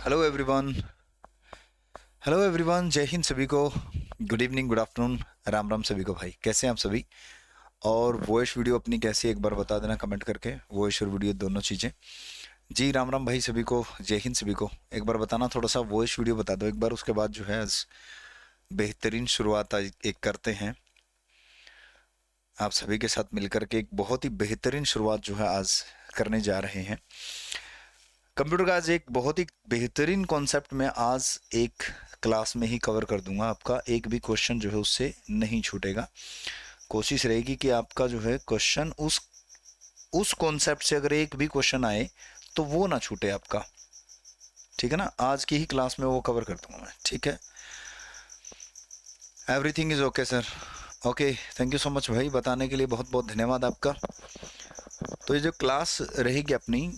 Hello everyone. Hello everyone, जय हिंद सभी को। Good evening, good afternoon, Ram Ram सभी को। भाई कैसे हैं आप सभी? और वॉइस वीडियो अपनी कैसी है एक बार बता देना कमेंट करके, वॉइस और वीडियो दोनों चीज़ें। जी राम राम भाई सभी को, जय हिंद सभी को। एक बार बताना, थोड़ा सा वॉइस वीडियो बता दो एक बार, उसके बाद जो है आज बेहतरीन शुरुआत आज एक करते हैं आप सभी के साथ मिलकर के। एक बहुत ही बेहतरीन शुरुआत जो है आज करने जा रहे हैं। कंप्यूटर का आज एक बहुत ही बेहतरीन कॉन्सेप्ट मैं आज एक क्लास में ही कवर कर दूंगा। आपका एक भी क्वेश्चन जो है उससे नहीं छूटेगा। कोशिश रहेगी कि आपका जो है क्वेश्चन उस कॉन्सेप्ट से अगर एक भी क्वेश्चन आए तो वो ना छूटे आपका। ठीक है ना? आज की ही क्लास में वो कवर कर दूंगा मैं। ठीक है, everything is okay sir. Okay, thank you so much भाई, बताने के लिए बहुत बहुत धन्यवाद आपका। तो ये जो क्लास रहेगी अपनी,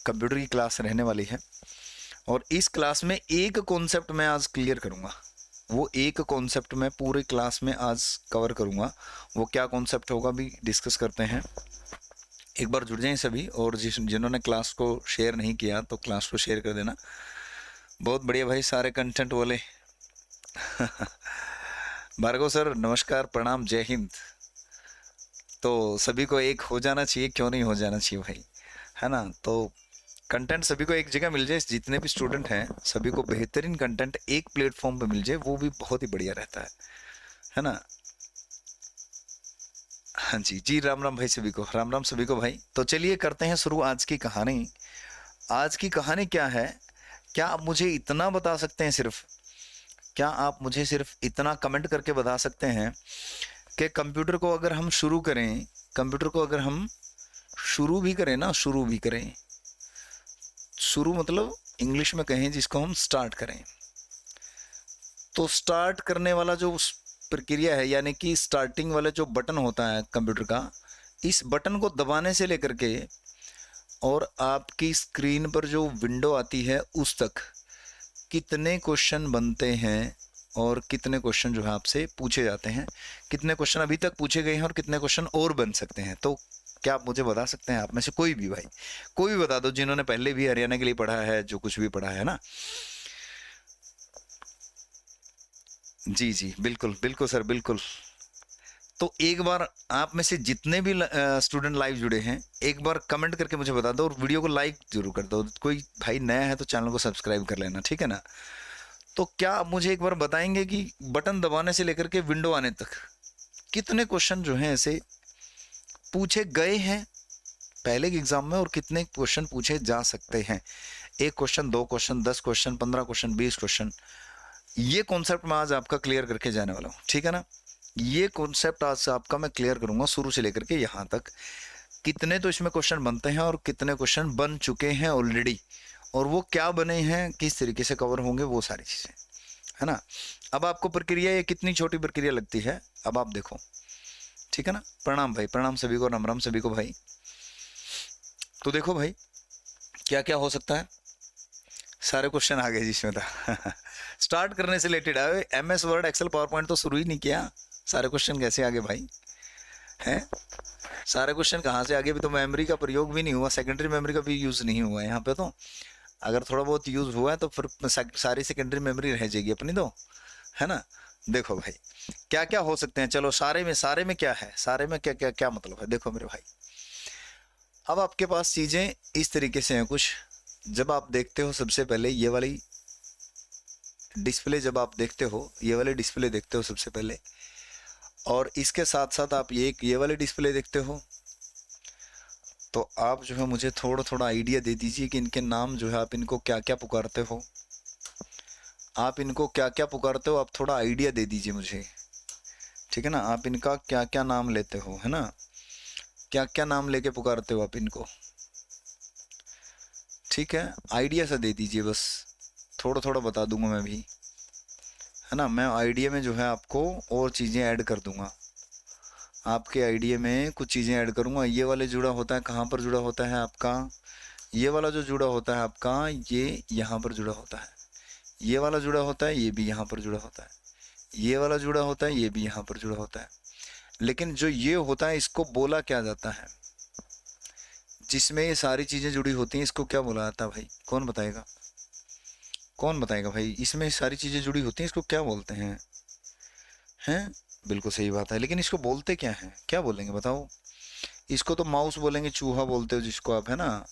कंप्यूटर की क्लास रहने वाली है, और इस क्लास में एक कॉन्सेप्ट मैं आज क्लियर करूंगा। वो एक कॉन्सेप्ट मैं पूरे क्लास में आज कवर करूंगा। वो क्या कॉन्सेप्ट होगा भी डिस्कस करते हैं। एक बार जुड़ जाएं सभी, और जिन्होंने क्लास को शेयर नहीं किया तो क्लास को शेयर कर देना। बहुत बढ़िया भाई, सारे कंटेंट वाले। भार्गव सर नमस्कार, प्रणाम, जय हिंद। तो सभी को एक हो जाना चाहिए, क्यों नहीं हो जाना चाहिए भाई, है ना? तो कंटेंट सभी को एक जगह मिल जाए, जितने भी स्टूडेंट हैं सभी को बेहतरीन कंटेंट एक प्लेटफॉर्म पे मिल जाए, वो भी बहुत ही बढ़िया रहता है ना? हाँ जी जी, राम राम भाई सभी को, राम राम सभी को भाई। तो चलिए करते हैं शुरू आज की कहानी। आज की कहानी क्या है? क्या आप मुझे इतना बता सकते हैं सिर्फ, क्या आप मुझे सिर्फ इतना कमेंट करके बता सकते हैं कि कंप्यूटर को अगर हम शुरू करें, कंप्यूटर को अगर हम शुरू भी करें ना, शुरू भी करें, शुरू मतलब इंग्लिश में कहें जिसको हम स्टार्ट करें, तो स्टार्ट करने वाला जो प्रक्रिया है, यानी कि स्टार्टिंग वाला जो बटन होता है कंप्यूटर का, इस बटन को दबाने से लेकर के और आपकी स्क्रीन पर जो विंडो आती है उस तक कितने क्वेश्चन बनते हैं और कितने क्वेश्चन जो है आपसे पूछे जाते हैं, कितने क्वेश्चन अभी तक पूछे गए हैं और कितने क्वेश्चन और बन सकते हैं। तो क्या आप मुझे बता सकते हैं? आप में से कोई भी भाई, कोई भी बता दो, जिन्होंने पहले भी हरियाणा के लिए पढ़ा है, जो कुछ भी पढ़ा है ना। जी जी, बिल्कुल बिल्कुल सर, बिल्कुल। तो एक बार आप में से जितने भी स्टूडेंट लाइव जुड़े हैं, एक बार कमेंट करके मुझे बता दो, और वीडियो को लाइक जरूर कर दो। कोई भाई नया है तो चैनल को सब्सक्राइब कर लेना, ठीक है ना? तो क्या आप मुझे एक बार बताएंगे कि बटन दबाने से लेकर के विंडो आने तक कितने क्वेश्चन जो हैं ऐसे पूछे गए हैं पहले के एग्जाम में, और कितने क्वेश्चन पूछे जा सकते हैं? एक क्वेश्चन, दो क्वेश्चन, 10 क्वेश्चन, 15 क्वेश्चन, 20 क्वेश्चन, ये कॉन्सेप्ट मैं आज आपका क्लियर करके जाने वाला हूँ, ठीक है ना? ये कॉन्सेप्ट आज आपका मैं क्लियर करूंगा शुरू से लेकर के यहाँ तक। कितने तो इसमें क्वेश्चन बनते हैं और कितने क्वेश्चन बन चुके हैं ऑलरेडी, और वो क्या बने हैं, किस तरीके से कवर होंगे, वो सारी चीज़ें, है ना? अब आपको प्रक्रिया ये कितनी छोटी प्रक्रिया लगती है, अब आप देखो, ठीक है ना? प्रणाम भाई, प्रणाम सभी को, राम राम सभी को भाई। तो देखो भाई, क्या क्या हो सकता है। सारे क्वेश्चन आ गए जिसमें था। स्टार्ट करने से रिलेटेड है। MS word, excel, PowerPoint तो शुरू ही नहीं किया, सारे क्वेश्चन कैसे आगे भाई? हैं? सारे क्वेश्चन कहाँ से आगे? भी तो मेमोरी का प्रयोग भी नहीं हुआ, सेकेंडरी मेमोरी का भी यूज़ नहीं हुआ है यहाँ पे। तो अगर थोड़ा बहुत यूज़ हुआ है तो फिर सारी सेकेंडरी मेमोरी रह जाएगी अपनी, तो है ना? देखो भाई, क्या क्या हो सकते हैं। चलो सारे में क्या है, सारे में क्या क्या क्या मतलब है, देखो मेरे भाई। अब आपके पास चीज़ें इस तरीके से हैं कुछ। जब आप देखते हो सबसे पहले ये वाली डिस्प्ले, जब आप देखते हो ये वाले डिस्प्ले देखते हो सबसे पहले, और इसके साथ साथ आप ये वाले डिस्प्ले देखते हो, तो आप जो है मुझे थोड़ा थोड़ा आइडिया दे दीजिए कि इनके नाम जो है आप इनको क्या क्या पुकारते हो, आप इनको क्या क्या पुकारते हो, आप थोड़ा आइडिया दे दीजिए मुझे, ठीक है ना? आप इनका क्या क्या नाम लेते हो, है ना? क्या क्या नाम लेके पुकारते हो आप इनको, ठीक है? आइडिया सा दे दीजिए बस, थोड़ा थोड़ा बता दूंगा मैं भी, है ना? मैं आइडिया में जो है आपको और चीज़ें ऐड कर दूंगा, आपके आइडिया में कुछ चीज़ें ऐड करूंगा। ये वाले जुड़ा होता है, कहाँ पर जुड़ा होता है आपका? ये वाला जो जुड़ा होता है आपका, ये यहाँ पर जुड़ा होता है। ये वाला जुड़ा होता है, ये भी यहाँ पर जुड़ा होता है। ये वाला जुड़ा होता है, ये भी यहाँ पर जुड़ा होता है। लेकिन जो ये होता है, इसको बोला क्या जाता है? जिसमें ये सारी चीज़ें जुड़ी होती हैं, इसको क्या बोला जाता है भाई? कौन बताएगा? कौन बताएगा भाई, इसमें सारी चीजें जुड़ी होती हैं, इसको क्या बोलते हैं? हैं? बिल्कुल सही बात है, लेकिन इसको बोलते क्या है, क्या बोलेंगे बताओ? इसको तो माउस बोलेंगे, चूहा बोलते हो जिसको आप, है ना?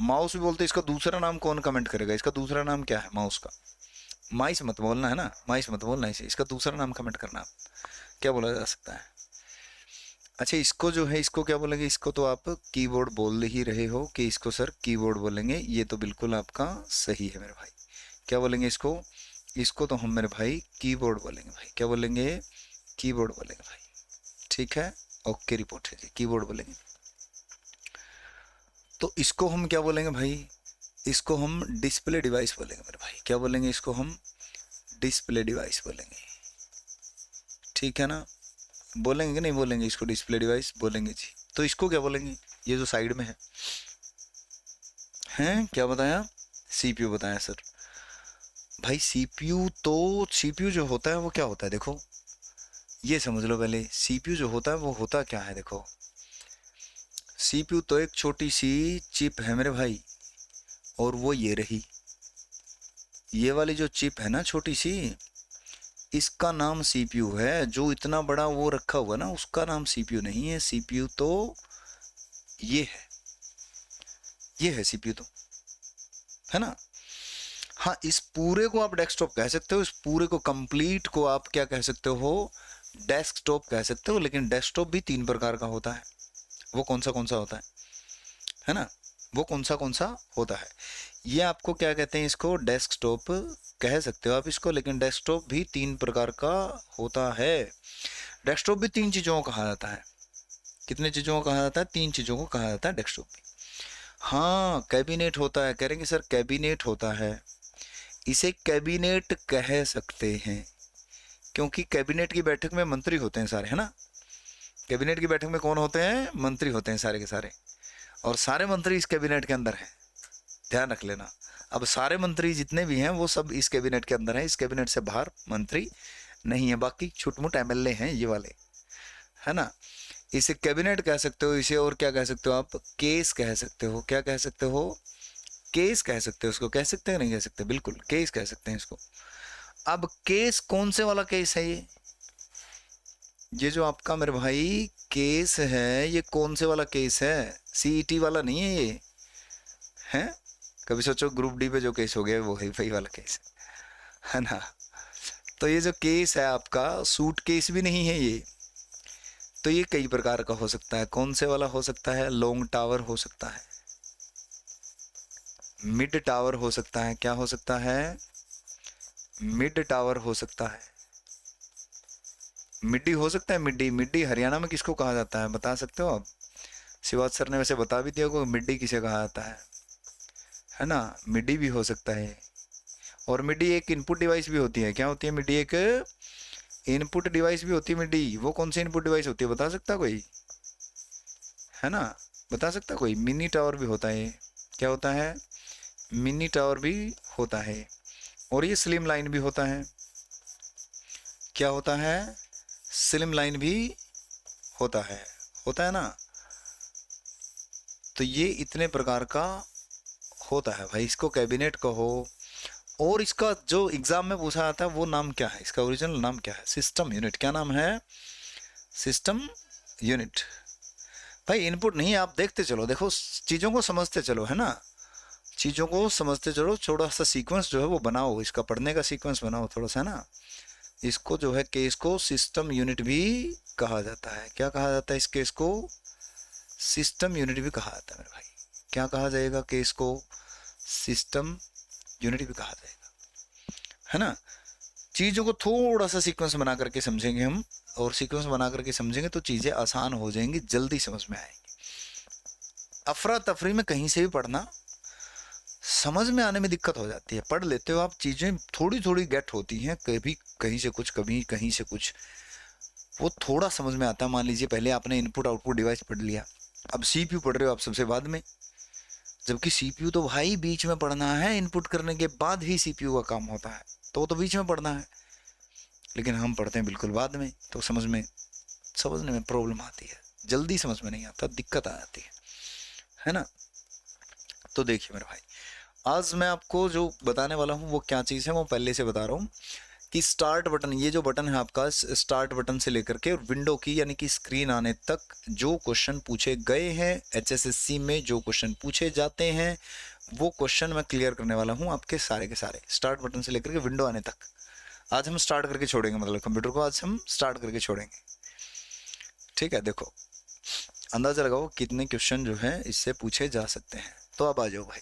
माउस भी बोलते हैं, इसका दूसरा नाम कौन कमेंट करेगा? इसका दूसरा नाम क्या है माउस का? माइस मत बोलना, है ना, माइस मत बोलना, इसे इसका दूसरा नाम कमेंट करना आप, क्या बोला जा सकता है? अच्छा, इसको जो है इसको क्या बोलेंगे? इसको तो आप कीबोर्ड बोल ही रहे हो कि इसको सर कीबोर्ड बोलेंगे, ये तो बिल्कुल आपका सही है मेरे भाई। क्या बोलेंगे इसको? इसको तो हम मेरे भाई कीबोर्ड बोलेंगे भाई, क्या बोलेंगे? कीबोर्ड बोलेंगे भाई। ठीक है, ओके, रिपोर्ट है जी, कीबोर्ड बोलेंगे। तो इसको हम क्या बोलेंगे भाई? इसको हम डिस्प्ले डिवाइस बोलेंगे मेरे भाई, क्या बोलेंगे इसको हम? डिस्प्ले डिवाइस बोलेंगे। ठीक है ना? बोलेंगे कि नहीं बोलेंगे? इसको डिस्प्ले डिवाइस बोलेंगे जी। तो इसको क्या बोलेंगे, ये जो साइड में है? हैं, क्या बताया? सीपीयू बताया सर। भाई सीपीयू तो, सीपीयू जो होता है वो क्या होता है देखो, ये समझ लो पहले, सीपीयू जो होता है वो होता क्या है देखो। सीपीयू तो एक छोटी सी चिप है मेरे भाई, और वो ये रही, ये वाली जो चिप है ना छोटी सी, इसका नाम सीपीयू है। जो इतना बड़ा वो रखा हुआ ना, उसका नाम सीपीयू नहीं है। सीपीयू तो ये है, ये है सीपीयू तो, है ना? हाँ, इस पूरे को आप डेस्कटॉप कह सकते हो, इस पूरे को कंप्लीट को आप क्या कह सकते हो? डेस्कटॉप कह सकते हो। लेकिन डेस्कटॉप भी 3 प्रकार का होता है, वो कौन सा होता है ना? वो कौन सा होता है, ये आपको क्या कहते हैं? इसको डेस्कटॉप कह सकते हो आप इसको, लेकिन डेस्कटॉप भी 3 प्रकार का होता है। डेस्कटॉप भी 3 चीज़ों को कहा जाता है। कितने चीज़ों को कहा जाता है? 3 चीज़ों को कहा जाता है डेस्कटॉप भी। हाँ, कैबिनेट होता है, कह सर कैबिनेट होता है, इसे कैबिनेट कह सकते हैं, क्योंकि कैबिनेट की बैठक में मंत्री होते हैं सारे, है ना? कैबिनेट की बैठक में कौन होते हैं? मंत्री होते हैं सारे के सारे, और सारे मंत्री इस कैबिनेट के अंदर हैं, ध्यान रख लेना। अब सारे मंत्री जितने भी हैं वो सब इस कैबिनेट के अंदर हैं, इस कैबिनेट से बाहर मंत्री नहीं है, बाकी छुटमुट एमएलए हैं ये वाले, है ना? इसे कैबिनेट कह सकते हो, इसे और क्या कह सकते हो आप? केस कह सकते हो। क्या कह सकते हो? केस कह सकते हो उसको, कह सकते हैं नहीं कह सकते? बिल्कुल केस कह सकते हैं इसको। अब केस कौन से वाला केस है ये जो आपका मेरे भाई केस है, ये कौन से वाला केस है? सीईटी वाला नहीं है ये, है? कभी सोचो ग्रुप डी पे जो केस हो गया वो है वही वाला केस है ना? तो ये जो केस है आपका, सूट केस भी नहीं है ये। तो ये कई प्रकार का हो सकता है। कौन से वाला हो सकता है? लॉन्ग टावर हो सकता है, मिड टावर हो सकता है। क्या हो सकता है? मिड टावर हो सकता है, मिड्डी हो सकता है। मिड्डी, मिड्डी हरियाणा में किसको कहा जाता है बता सकते हो आप? शिवाज सर ने वैसे बता भी दिया को मिड्डी किसे कहा जाता है ना? मिड्डी भी हो सकता है। और मिड्डी एक इनपुट डिवाइस भी होती है। क्या होती है मिड्डी? एक इनपुट डिवाइस भी होती है मिड्डी। वो कौन सी इनपुट डिवाइस होती है बता सकता कोई? है ना, बता सकता कोई? मिनी टावर भी होता है। क्या होता है? मिनी टावर भी होता है। और ये स्लिम लाइन भी होता है। क्या होता है? स्लिम लाइन भी होता है ना? तो ये इतने प्रकार का होता है भाई, इसको कैबिनेट कहो। और इसका जो एग्जाम में पूछा जाता है वो नाम क्या है? इसका ओरिजिनल नाम क्या है? System unit. क्या नाम है? System unit. भाई इनपुट नहीं, आप देखते चलो, देखो चीज़ों को समझते चलो, है ना? चीज़ों को समझते चलो, थोड़ा सा सीक्वेंस जो है वो बनाओ, इसका पढ़ने का सीक्वेंस बनाओ थोड़ा सा, है ना? इसको जो है केस को सिस्टम यूनिट भी कहा जाता है। क्या कहा जाता है इस केस को? सिस्टम यूनिट भी कहा जाता है मेरे भाई। क्या कहा जाएगा? केस को सिस्टम यूनिट भी कहा जाएगा, है ना? चीज़ों को थोड़ा सा सीक्वेंस बना करके समझेंगे हम, और सीक्वेंस बना करके समझेंगे तो चीज़ें आसान हो जाएंगी, जल्दी समझ में आएंगी। अफरा तफरी में कहीं से भी पढ़ना, समझ में आने में दिक्कत हो जाती है। पढ़ लेते हो आप, चीज़ें थोड़ी थोड़ी गेट होती हैं, कभी कहीं से कुछ, कभी कहीं से कुछ, वो थोड़ा समझ में आता है। मान लीजिए पहले आपने इनपुट आउटपुट डिवाइस पढ़ लिया, अब सीपीयू पढ़ रहे हो आप सबसे बाद में, जबकि सीपीयू तो भाई बीच में पढ़ना है, इनपुट करने के बाद ही सीपीयू का काम होता है, तो वो तो बीच में पढ़ना है। लेकिन हम पढ़ते हैं बिल्कुल बाद में, तो समझने में प्रॉब्लम आती है, जल्दी समझ में नहीं आता, दिक्कत आ जाती है ना? तो देखिए मेरे भाई, आज मैं आपको जो बताने वाला हूँ वो क्या चीज़ है वो पहले से बता रहा हूँ कि स्टार्ट बटन, ये जो बटन है आपका, स्टार्ट बटन से लेकर के विंडो की यानी कि स्क्रीन आने तक जो क्वेश्चन पूछे गए हैं HSSC में, जो क्वेश्चन पूछे जाते हैं वो क्वेश्चन मैं क्लियर करने वाला हूँ आपके सारे के सारे, स्टार्ट बटन से लेकर के विंडो आने तक। आज हम स्टार्ट करके छोड़ेंगे, मतलब कंप्यूटर को आज हम स्टार्ट करके छोड़ेंगे। ठीक है, देखो अंदाजा लगाओ कितने क्वेश्चन जो है इससे पूछे जा सकते हैं। तो अब आ जाओ भाई।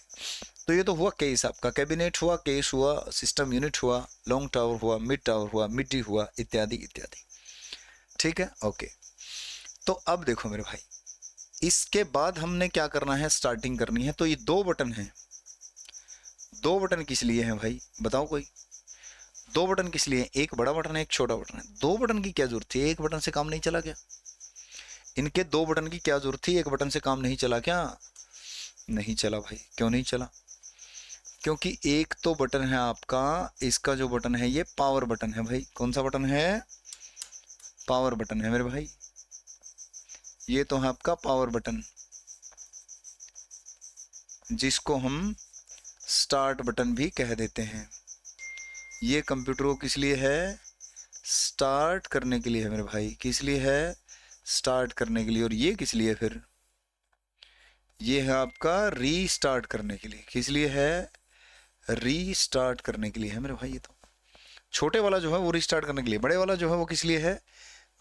तो ये तो हुआ केस, आपका कैबिनेट हुआ, केस हुआ, सिस्टम यूनिट हुआ, लॉन्ग टावर हुआ, मिड टावर हुआ, मिड डी हुआ, इत्यादि इत्यादि। ठीक है, ओके। तो अब देखो मेरे भाई, इसके बाद हमने क्या करना है, स्टार्टिंग करनी है। तो ये दो बटन हैं, दो बटन किस लिए हैं भाई बताओ कोई? दो बटन किस लिए? एक बड़ा बटन है, एक छोटा बटन है। दो बटन की क्या जरूरत थी? एक बटन से काम नहीं चला क्या? इनके दो बटन की क्या जरूरत थी? एक बटन से काम नहीं चला क्या? नहीं चला भाई। क्यों नहीं चला? क्योंकि एक तो बटन है आपका, इसका जो बटन है ये पावर बटन है भाई। कौन सा बटन है? पावर बटन है मेरे भाई। ये तो है आपका पावर बटन, जिसको हम स्टार्ट बटन भी कह देते हैं। ये कंप्यूटर को किस लिए है? स्टार्ट करने के लिए है मेरे भाई। किस लिए है? स्टार्ट करने के लिए। और ये किस लिए फिर? ये है आपका रीस्टार्ट करने के लिए। किस लिए है? रीस्टार्ट करने के लिए है मेरे भाई। ये तो छोटे वाला जो है वो रीस्टार्ट करने के लिए, बड़े वाला जो है वो किस लिए है?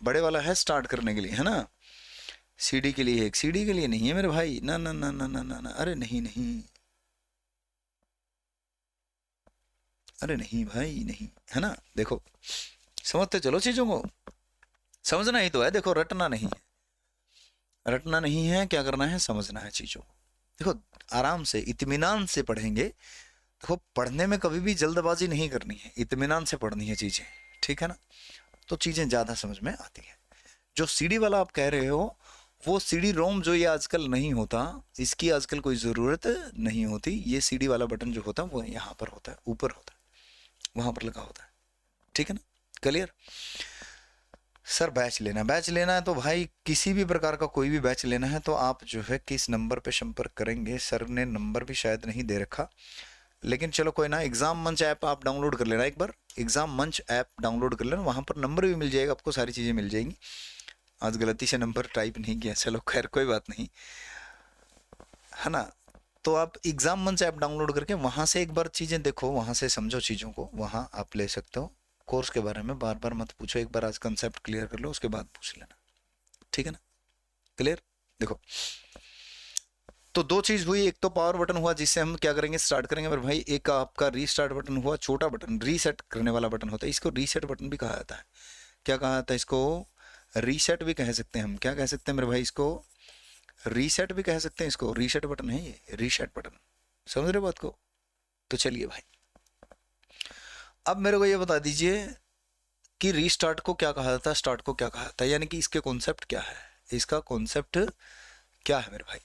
बड़े वाला है स्टार्ट करने के लिए, है ना। सीडी के लिए है, एक सीडी के लिए नहीं है मेरे भाई। ना ना ना ना ना ना, ना। अरे नहीं नहीं, अरे नहीं भाई नहीं, है ना। देखो समझते चलो चीजों को, समझना ही तो है। देखो रटना नहीं है, रटना नहीं है, क्या करना है? समझना है चीजों को। देखो आराम से इत्मीनान से पढ़ेंगे। देखो पढ़ने में कभी भी जल्दबाजी नहीं करनी है, इत्मीनान से पढ़नी है चीजें, ठीक है ना। तो चीजें ज्यादा समझ में आती हैं। जो सीडी वाला आप कह रहे हो, वो सीडी रोम जो ये आजकल नहीं होता, इसकी आजकल कोई ज़रूरत नहीं होती। ये सीडी वाला बटन जो होता है वो यहाँ पर होता है, ऊपर होता है, वहाँ पर लगा होता है। ठीक है ना, क्लियर। सर बैच लेना, बैच लेना है तो भाई किसी भी प्रकार का कोई भी बैच लेना है तो आप जो है किस नंबर पे संपर्क करेंगे? सर ने नंबर भी शायद नहीं दे रखा, लेकिन चलो कोई ना। एग्जाम मंच ऐप आप डाउनलोड कर लेना एक बार, एग्जाम मंच ऐप डाउनलोड कर लेना, वहाँ पर नंबर भी मिल जाएगा आपको, सारी चीज़ें मिल जाएंगी। आज गलती से नंबर टाइप नहीं किया, चलो खैर कोई बात नहीं, है ना। तो आप एग्जाम मंच ऐप डाउनलोड करके वहाँ से एक बार चीज़ें देखो, वहाँ से समझो चीज़ों को, वहाँ आप ले सकते हो। कोर्स के बारे में बार बार मत पूछो, एक बार आज कंसेप्ट क्लियर कर लो, उसके बाद पूछ लेना, ठीक है ना, क्लियर। देखो तो दो चीज़ हुई, एक तो पावर बटन हुआ जिससे हम क्या करेंगे, स्टार्ट करेंगे मेरे भाई। एक आपका रीस्टार्ट बटन हुआ, छोटा बटन रीसेट करने वाला बटन होता है, इसको रीसेट बटन भी कहा जाता है। क्या कहा जाता है इसको? रीसेट भी कह सकते हैं हम। क्या कह सकते हैं मेरे भाई इसको? रीसेट भी कह सकते हैं इसको। रीसेट बटन है ये, रीसेट बटन। समझ रहे बात को? तो चलिए भाई, अब मेरे को ये बता दीजिए कि रीस्टार्ट को क्या कहा जाता है, स्टार्ट को क्या कहा जाता है, यानी कि इसके कॉन्सेप्ट क्या है, इसका कॉन्सेप्ट क्या है मेरे भाई।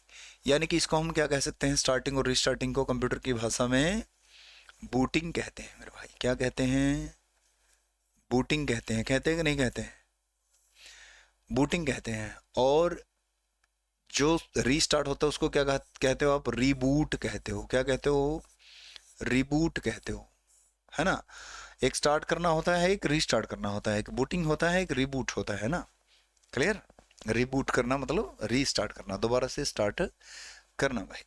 यानी कि इसको हम क्या कह सकते हैं, स्टार्टिंग और रीस्टार्टिंग को कंप्यूटर की भाषा में बूटिंग कहते हैं मेरे भाई। क्या कहते हैं? बूटिंग कहते हैं। कहते हैं कि नहीं कहते हैं? बूटिंग कहते हैं। और जो रीस्टार्ट होता है उसको क्या कहते हो आप? रीबूट कहते हो। क्या कहते हो? रिबूट कहते हो, है ना। एक स्टार्ट करना होता है, एक रीस्टार्ट करना होता है, एक बूटिंग होता है, एक रिबूट होता है ना, क्लियर। रिबूट करना मतलब रीस्टार्ट करना, दोबारा से स्टार्ट करना भाई।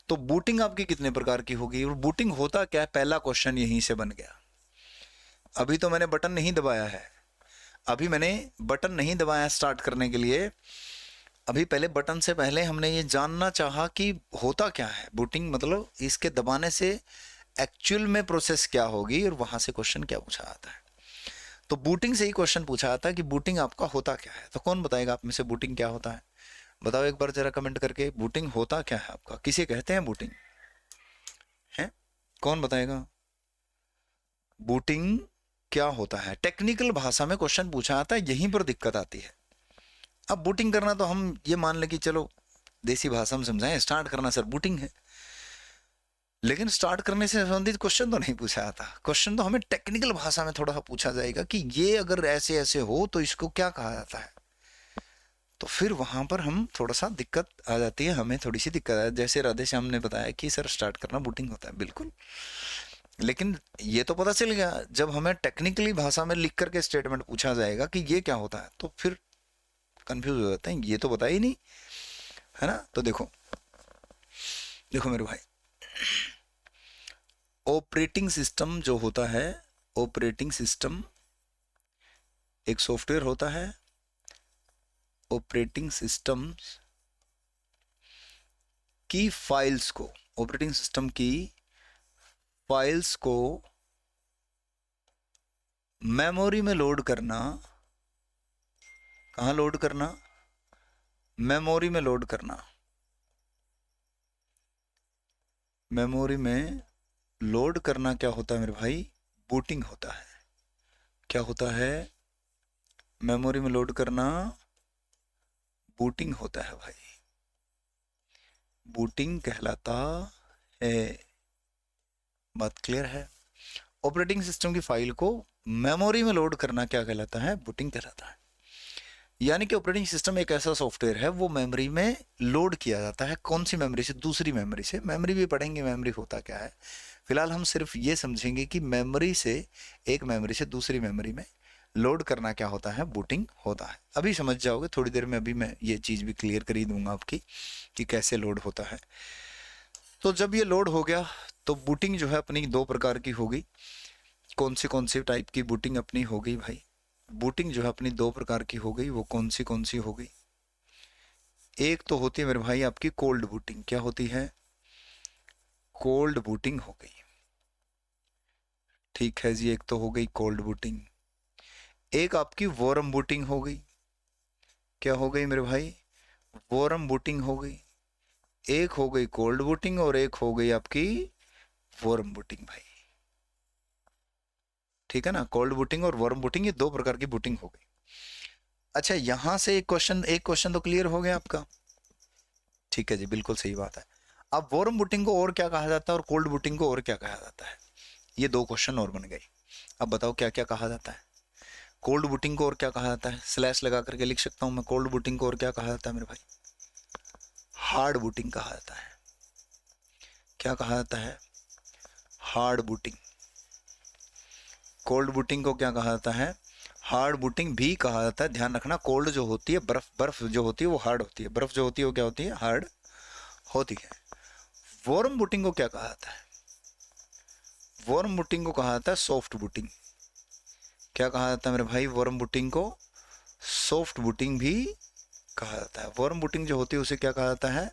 तो बूटिंग आपकी कितने प्रकार की होगी और बूटिंग होता क्या है? पहला क्वेश्चन यहीं से बन गया। अभी तो मैंने बटन नहीं दबाया है, अभी मैंने बटन नहीं दबाया स्टार्ट करने के लिए। अभी पहले बटन से पहले हमने ये जानना चाहा कि होता क्या है बूटिंग, मतलब इसके दबाने से एक्चुअल में प्रोसेस क्या होगी और वहां से क्वेश्चन क्या पूछा आता है। तो बूटिंग से ही क्वेश्चन पूछा आता है कि बूटिंग आपका होता क्या है। तो कौन बताएगा आप में से बूटिंग क्या होता है? बताओ एक बार जरा कमेंट करके, बूटिंग होता क्या है आपका, किसे कहते हैं बूटिंग? है कौन बताएगा बूटिंग क्या होता है? टेक्निकल भाषा में क्वेश्चन पूछा आता है, यहीं पर दिक्कत आती है। अब बूटिंग करना तो हम ये मान लें कि चलो देसी भाषा में समझाएं, स्टार्ट करना सर बूटिंग है, लेकिन स्टार्ट करने से संबंधित क्वेश्चन तो नहीं पूछा आता। क्वेश्चन तो हमें टेक्निकल भाषा में थोड़ा सा पूछा जाएगा कि ये अगर ऐसे ऐसे हो तो इसको क्या कहा जाता है, तो फिर वहां पर हम थोड़ा सा दिक्कत आ जाती है, हमें थोड़ी सी दिक्कत है। जैसे राधे श्याम ने बताया कि सर स्टार्ट करना बूटिंग होता है, बिल्कुल। लेकिन ये तो पता चल गया, जब हमें टेक्निकली भाषा में लिख करके स्टेटमेंट पूछा जाएगा कि ये क्या होता है, तो फिर कंफ्यूज हो जाते हैं, ये तो पता ही नहीं, है ना। तो देखो देखो मेरे भाई, ऑपरेटिंग सिस्टम जो होता है, ऑपरेटिंग सिस्टम एक सॉफ्टवेयर होता है। ऑपरेटिंग सिस्टम की फाइल्स को, ऑपरेटिंग सिस्टम की फाइल्स को मेमोरी में लोड करना, कहाँ लोड करना, मेमोरी में लोड करना। मेमोरी में लोड करना क्या होता है मेरे भाई, बूटिंग होता है। क्या होता है, मेमोरी में लोड करना बूटिंग होता है भाई, बूटिंग कहलाता है। बात क्लियर है। ऑपरेटिंग सिस्टम की फाइल को मेमोरी में लोड करना क्या कहलाता है, बूटिंग कहलाता है। यानी कि ऑपरेटिंग सिस्टम एक ऐसा सॉफ्टवेयर है, वो मेमोरी में लोड किया जाता है। कौन सी मेमोरी से, दूसरी मेमोरी से। मेमोरी भी पढ़ेंगे, मेमोरी होता क्या है। फिलहाल हम सिर्फ ये समझेंगे कि मेमोरी से, एक मेमोरी से दूसरी मेमोरी में लोड करना क्या होता है, बूटिंग होता है। अभी समझ जाओगे थोड़ी देर में, अभी मैं ये चीज़ भी क्लियर कर ही दूंगा आपकी कि कैसे लोड होता है। तो जब ये लोड हो गया, तो बूटिंग जो है अपनी दो प्रकार की होगी। कौन सी टाइप की बूटिंग अपनी हो गई भाई, बूटिंग जो है अपनी दो प्रकार की हो गई। वो कौन सी हो गई, एक तो होती है मेरे भाई आपकी कोल्ड बूटिंग। क्या होती है, कोल्ड बूटिंग हो गई। ठीक है जी, एक तो हो गई कोल्ड बूटिंग। एक आपकी वार्म बूटिंग हो गई। क्या हो गई मेरे भाई, वार्म बूटिंग हो गई। एक हो गई कोल्ड बूटिंग और एक हो गई आपकी वार्म बूटिंग भाई। ठीक है ना, कोल्ड बूटिंग और वार्म बूटिंग, ये दो प्रकार की बूटिंग हो गई। अच्छा, यहां से एक क्वेश्चन तो क्लियर हो गया आपका। ठीक है जी, बिल्कुल सही बात है। अब वार्म बूटिंग को और क्या कहा जाता है और कोल्ड बूटिंग को और क्या कहा जाता है, ये दो क्वेश्चन और बन गए। अब बताओ क्या क्या कहा जाता है। कोल्ड बूटिंग को और क्या कहा जाता है, स्लैश लगा करके लिख सकता हूं मैं। कोल्ड बूटिंग को और क्या कहा जाता है मेरे भाई, हार्ड बूटिंग कहा जाता है। क्या कहा जाता है, हार्ड बूटिंग। कोल्ड बूटिंग को क्या कहा जाता है, हार्ड बूटिंग भी कहा जाता है। ध्यान रखना, कोल्ड जो होती है, बर्फ जो होती है वो हार्ड होती है, बर्फ जो होती है वो क्या होती है, हार्ड होती है। वार्म बूटिंग को क्या कहा जाता है, वार्म बूटिंग को कहा जाता है सॉफ्ट बूटिंग। क्या कहा जाता है मेरे भाई, वार्म बूटिंग को सॉफ्ट बूटिंग भी कहा जाता है। वार्म बूटिंग जो होती है उसे क्या कहा जाता है,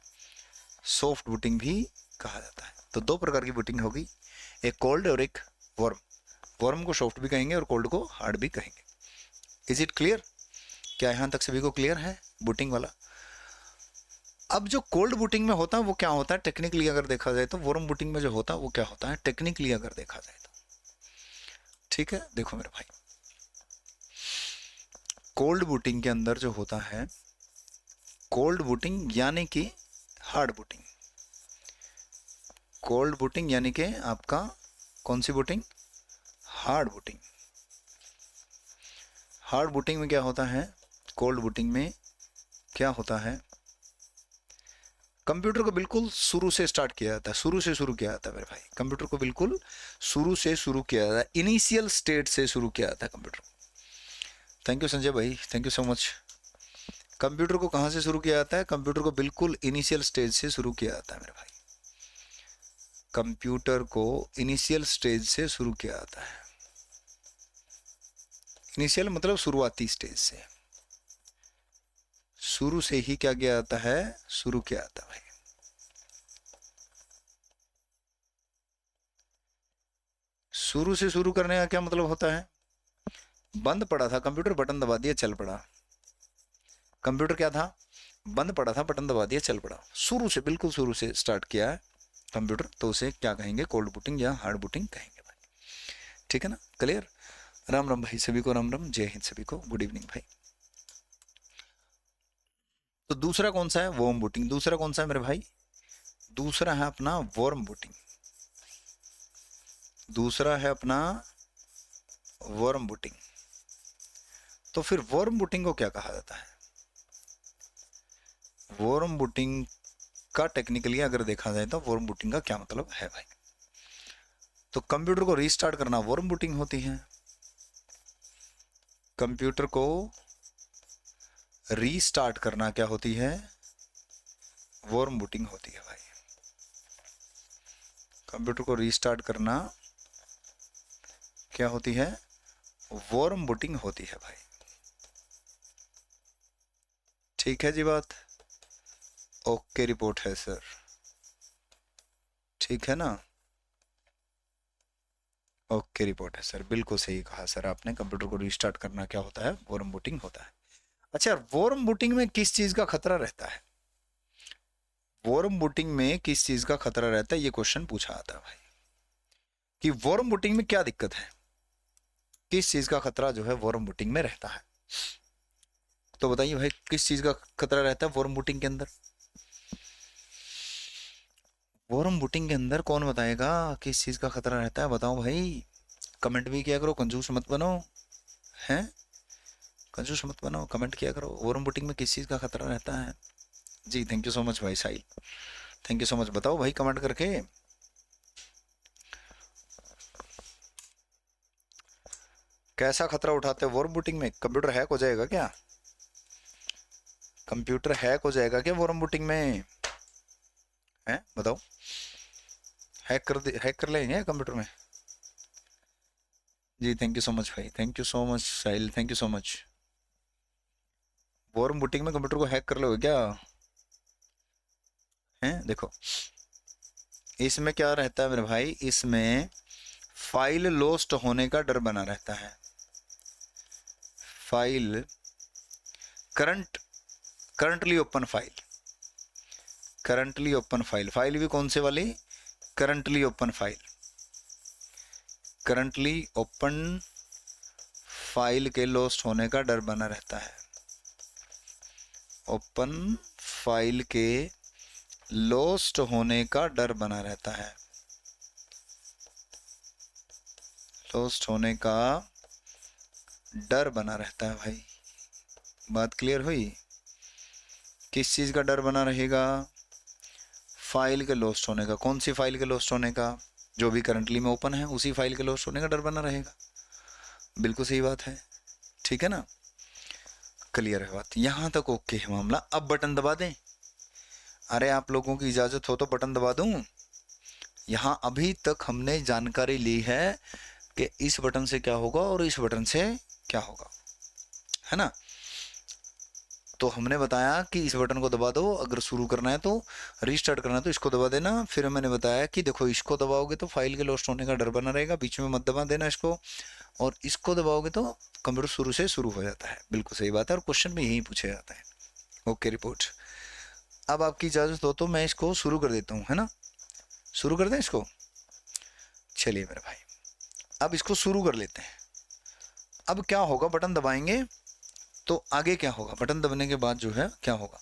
सॉफ्ट बूटिंग भी कहा जाता है। तो दो प्रकार की बूटिंग होगी, एक कोल्ड और एक वार्म। वार्म को सॉफ्ट भी कहेंगे और कोल्ड को हार्ड भी कहेंगे। इज इट क्लियर, क्या यहाँ तक सभी को क्लियर है बूटिंग वाला। अब जो कोल्ड बूटिंग में होता है वो क्या होता है, टेक्निकली अगर देखा जाए तो, वार्म बूटिंग में जो होता है वो क्या होता है, टेक्निकली अगर देखा जाए तो। ठीक है, देखो मेरे भाई, कोल्ड बूटिंग के अंदर जो होता है, कोल्ड बूटिंग यानी कि हार्ड बूटिंग। कोल्ड बूटिंग यानी कि आपका कौन सी booting, hard booting. Hard booting में क्या होता है, कोल्ड बूटिंग में क्या होता है, कंप्यूटर को बिल्कुल शुरू से स्टार्ट किया जाता है, शुरू से शुरू किया जाता है मेरे भाई। कंप्यूटर को बिल्कुल शुरू से शुरू किया जाता है, इनिशियल स्टेट से शुरू किया जाता है कंप्यूटर को। थैंक यू संजय भाई, thank you so much. Computer को कहाँ से शुरू किया जाता है, कंप्यूटर को बिल्कुल इनिशियल स्टेज से शुरू किया जाता है मेरे भाई। कंप्यूटर को इनिशियल स्टेज से शुरू किया जाता है। इनिशियल मतलब शुरुआती स्टेज से, शुरू से ही क्या किया जाता है, शुरू किया जाता है भाई। शुरू से शुरू करने का क्या मतलब होता है, बंद पड़ा था कंप्यूटर, बटन दबा दिया चल पड़ा। कंप्यूटर क्या था, बंद पड़ा था, बटन दबा दिया चल पड़ा। शुरू से, बिल्कुल शुरू से स्टार्ट किया है कंप्यूटर, तो उसे क्या कहेंगे, कोल्ड बूटिंग या हार्ड बूटिंग कहेंगे भाई। ठीक है ना, क्लियर। राम राम भाई, सभी को राम राम, जय हिंद सभी को, गुड इवनिंग भाई। तो दूसरा कौन सा है, वार्म बूटिंग। दूसरा कौन सा है मेरे भाई, दूसरा है अपना वार्म बूटिंग। दूसरा है अपना वार्म बूटिंग। तो फिर वार्म बूटिंग को क्या कहा जाता है, वॉर्म बूटिंग का टेक्निकली अगर देखा जाए तो वॉर्म बूटिंग का क्या मतलब है भाई? तो कंप्यूटर को रीस्टार्ट करना वॉर्म बूटिंग होती है। कंप्यूटर को रीस्टार्ट करना क्या होती है? वॉर्म बूटिंग होती है भाई। कंप्यूटर को रीस्टार्ट करना क्या होती है? वॉर्म बूटिंग होती है भाई। ठीक है जी बात। ओके रिपोर्ट है सर, ठीक है ना? ओके रिपोर्ट है सर, बिल्कुल सही कहा सर आपने। कंप्यूटर को रीस्टार्ट करना क्या होता है? वॉर्म बूटिंग होता है। अच्छा, वॉर्म बूटिंग में किस चीज का खतरा रहता है? वॉर्म बूटिंग में किस चीज का खतरा रहता है, ये क्वेश्चन पूछा आता है भाई कि वॉर्म बूटिंग में क्या दिक्कत है, किस चीज का खतरा जो है वॉर्म बूटिंग में रहता है? तो बताइए भाई, किस चीज का खतरा रहता है वॉर्म बूटिंग के अंदर? वॉर्म बूटिंग के अंदर कौन बताएगा किस चीज का खतरा रहता है? बताओ भाई, कमेंट भी किया करो, कंजूस मत बनो, हैं? कंजूस मत बनो, कमेंट किया करो। वॉर्म बूटिंग में किस चीज का खतरा रहता है? जी थैंक यू सो मच भाई साहिल, थैंक यू सो मच। बताओ भाई कमेंट करके। कैसा खतरा उठाते हैं वॉर्म बूटिंग में? कंप्यूटर हैक हो जाएगा क्या? कंप्यूटर हैक हो जाएगा क्या वॉर्म बूटिंग में? हैं बताओ, हैक कर लेंगे कंप्यूटर में? जी थैंक यू सो मच भाई, thank you so much Sahil, thank you so much. Warm booting में कंप्यूटर को हैक कर लोगे क्या? हैं देखो, इसमें क्या रहता है मेरे भाई, इसमें फाइल लॉस्ट होने का डर बना रहता है। File currently open file, currently open file, file भी कौन से वाली? Currently open file. Currently open file के लॉस्ट होने का डर बना रहता है। ओपन फाइल के लॉस्ट होने का डर बना रहता है। लॉस्ट होने का डर बना रहता है भाई। बात क्लियर हुई? किस चीज का डर बना रहेगा? फाइल के लॉस्ट होने का। कौन सी फाइल के लॉस्ट होने का? जो भी करंटली में ओपन है उसी फाइल के लॉस्ट होने का डर बना रहेगा। बिल्कुल सही बात है, ठीक है ना? क्लियर है बात, यहां तक ओके है मामला। अब बटन दबा दें? अरे आप लोगों की इजाजत हो तो बटन दबा दूं? यहां अभी तक हमने जानकारी ली है कि इस बटन से क्या होगा और इस बटन से क्या होगा, है ना? तो हमने बताया कि इस बटन को दबा दो, अगर शुरू करना है तो रीस्टार्ट करना है तो इसको दबा देना। फिर मैंने बताया कि देखो इसको दबाओगे तो फाइल के लॉस्ट होने का डर बना रहेगा, बीच में मत दबा देना इसको, और इसको दबाओगे तो कंप्यूटर शुरू से शुरू हो जाता है। बिल्कुल सही बात है, और क्वेश्चन में यही पूछा जाता है। Okay report. अब आपकी इजाजत हो तो मैं इसको शुरू कर देता हूँ, है ना? शुरू कर दें इसको? चलिए मेरे भाई, अब इसको शुरू कर लेते हैं। अब क्या होगा, बटन दबाएंगे तो आगे क्या होगा? बटन दबने के बाद जो है क्या होगा?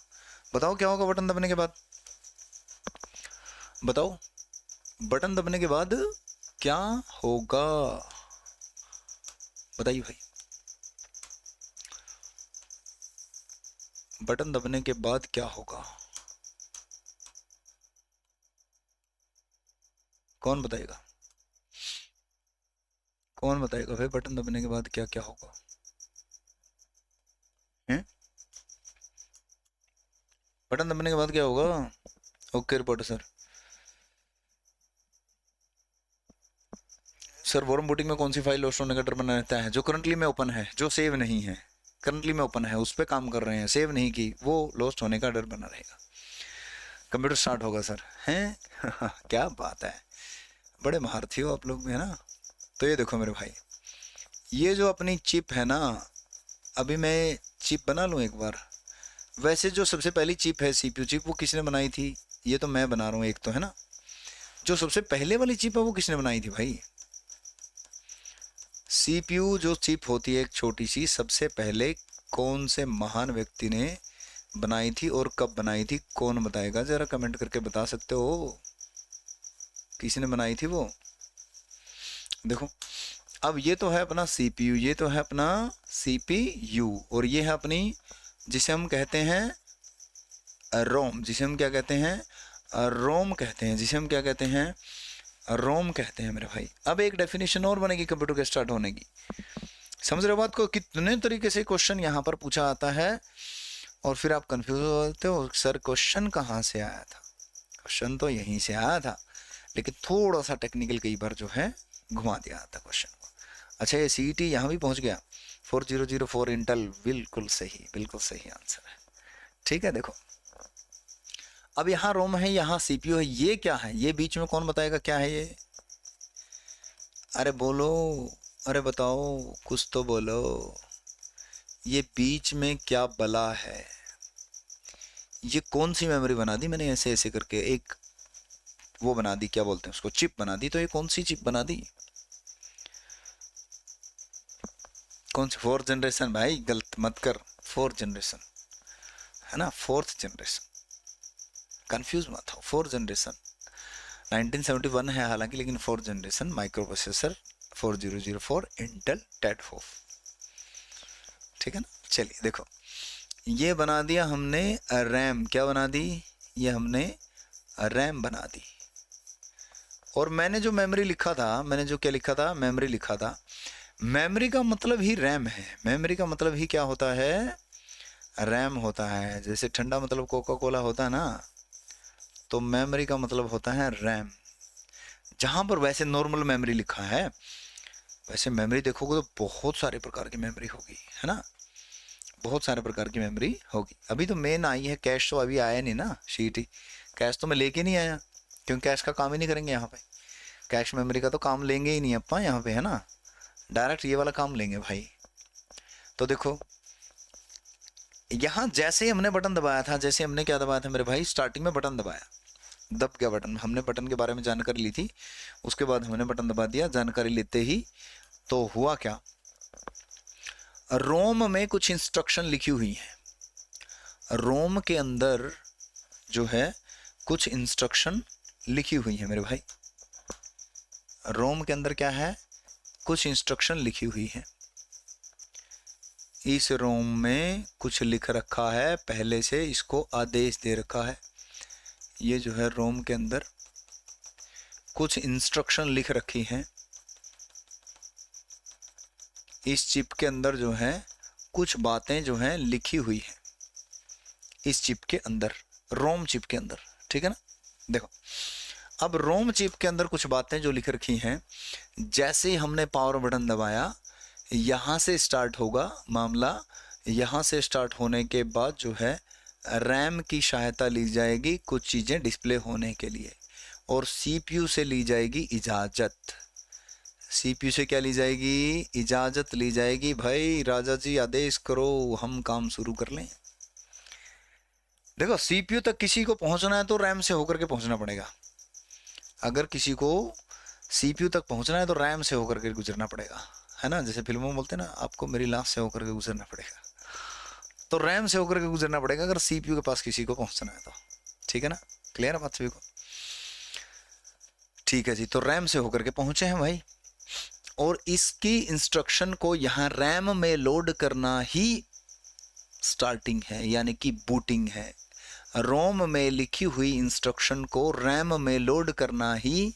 बताओ क्या होगा बटन दबने के बाद? बताओ बटन दबने के बाद क्या होगा? बताइए भाई, बटन दबने के बाद क्या होगा? कौन बताएगा? कौन बताएगा भाई बटन दबने के बाद क्या क्या होगा? हैं? बटन दबने के बाद क्या होगा? Okay reporter sir. Sir warm booting में कौन सी फाइल लॉस्ट होने का डर बना रहता है? जो करंटली में ओपन है, जो सेव नहीं है। करंटली में ओपन है, उस पर काम कर रहे हैं, सेव नहीं की, वो लॉस्ट होने का डर बना रहेगा। कंप्यूटर स्टार्ट होगा सर, हैं? क्या बात है, बड़े महारथी हो आप लोग भी, है ना? तो ये देखो मेरे भाई, ये जो अपनी चिप है ना, अभी मैं चिप बना लूँ एक बार। वैसे जो सबसे पहली चिप है सीपीयू चिप, वो किसने बनाई थी? ये तो मैं बना रहा हूँ एक तो, है ना? जो सबसे पहले वाली चिप है वो किसने बनाई थी भाई? सीपीयू जो चिप होती है एक छोटी सी, सबसे पहले कौन से महान व्यक्ति ने बनाई थी और कब बनाई थी? कौन बताएगा? जरा कमेंट करके बता सकते हो किसने बनाई थी वो? देखो, अब ये तो है अपना सीपीयू, ये तो है अपना सीपीयू, और ये है अपनी जिसे हम कहते हैं रोम, जिसे हम क्या कहते हैं, रोम कहते हैं, जिसे हम क्या कहते हैं, रोम कहते हैं मेरे भाई। अब एक डेफिनेशन और बनेगी कंप्यूटर के स्टार्ट होने की। समझ रहे हो बात को? कितने तरीके से क्वेश्चन यहाँ पर पूछा आता है और फिर आप कंफ्यूज हो जाते हो, सर क्वेश्चन कहाँ से आया था। क्वेश्चन तो यहीं से आया था, लेकिन थोड़ा सा टेक्निकल कई बार जो है घुमा दिया था क्वेश्चन को। अच्छा, ये सीईटी यहाँ भी पहुँच गया। 4004 इंटेल, बिल्कुल सही आंसर है। ठीक है, देखो अब यहाँ रोम है, यहाँ सीपीयू है, ये क्या है, ये बीच में कौन बताएगा क्या है ये? अरे बोलो, अरे बताओ, कुछ तो बोलो, ये बीच में क्या बला है? ये कौन सी मेमोरी बना दी मैंने ऐसे ऐसे करके, एक वो बना दी, क्या बोलते हैं उसको, चिप बना दी। तो ये कौन सी चिप बना दी? कौन सी? 4th जनरेशन भाई, गलत मत कर, 4th जनरेशन है ना, 4th जनरेशन, कंफ्यूज मत हो। 4th जनरेशन 1971 है हालांकि, लेकिन 4th generation micro processor 4004 Intel टेड4। ठीक है ना। चलिए देखो, ये बना दिया हमने रैम, क्या बना दी, ये हमने रैम बना दी। और मैंने जो मेमोरी लिखा था, मैंने जो क्या लिखा था, मेमोरी लिखा था। मेमोरी का मतलब ही रैम है, मेमोरी का मतलब ही क्या होता है, रैम होता है। जैसे ठंडा मतलब कोका कोला होता है ना, तो मेमोरी का मतलब होता है रैम। जहाँ पर वैसे नॉर्मल मेमोरी लिखा है, वैसे मेमोरी देखोगे तो बहुत सारे प्रकार की मेमोरी होगी, है ना, बहुत सारे प्रकार की मेमोरी होगी। अभी तो मेन आई है कैश, तो अभी आया नहीं ना सीईटी, कैश तो मैं लेके नहीं आया, क्योंकि कैश का काम ही नहीं करेंगे यहाँ पे, कैश मेमोरी का तो काम लेंगे ही नहीं अपना यहाँ पे, है ना, डायरेक्ट ये वाला काम लेंगे भाई। तो देखो यहाँ जैसे ही हमने बटन दबाया था, जैसे हमने क्या दबाया था मेरे भाई, स्टार्टिंग में बटन दबाया, दब गया बटन, हमने बटन के बारे में जानकारी ली थी, उसके बाद हमने बटन दबा दिया। जानकारी लेते ही तो हुआ क्या, रोम में कुछ इंस्ट्रक्शन लिखी हुई है, रोम के अंदर जो है कुछ इंस्ट्रक्शन लिखी हुई है मेरे भाई, रोम के अंदर क्या है, कुछ इंस्ट्रक्शन लिखी हुई है। इस रोम में कुछ लिख रखा है पहले से, इसको आदेश दे रखा है। ये जो है रोम के अंदर कुछ इंस्ट्रक्शन लिख रखी हैं, इस चिप के अंदर जो है कुछ बातें जो हैं लिखी हुई हैं, इस चिप के अंदर, रोम चिप के अंदर। ठीक है ना। देखो अब रोम चिप के अंदर कुछ बातें जो लिख रखी हैं, जैसे ही हमने पावर बटन दबाया, यहाँ से स्टार्ट होगा मामला, यहाँ से स्टार्ट होने के बाद जो है रैम की सहायता ली जाएगी कुछ चीज़ें डिस्प्ले होने के लिए, और सीपीयू से ली जाएगी इजाज़त। सीपीयू से क्या ली जाएगी, इजाज़त ली जाएगी। भाई राजा जी आदेश करो, हम काम शुरू कर लें। देखो सीपीयू तक किसी को पहुंचना है तो रैम से होकर के पहुंचना पड़ेगा, अगर किसी को सीपीयू तक पहुंचना है तो रैम से होकर के गुजरना पड़ेगा, है ना। जैसे फिल्मों में बोलते हैं ना, आपको मेरी लाश से होकर के गुजरना पड़ेगा, तो रैम से होकर के गुजरना पड़ेगा अगर सीपीयू के पास किसी को पहुंचना है तो। ठीक है ना, क्लियर है बात सभी को? ठीक है जी, तो रैम से होकर के पहुंचे हैं भाई, और इसकी इंस्ट्रक्शन को यहाँ रैम में लोड करना ही स्टार्टिंग है, यानी कि बूटिंग है। रोम में लिखी हुई इंस्ट्रक्शन को रैम में लोड करना ही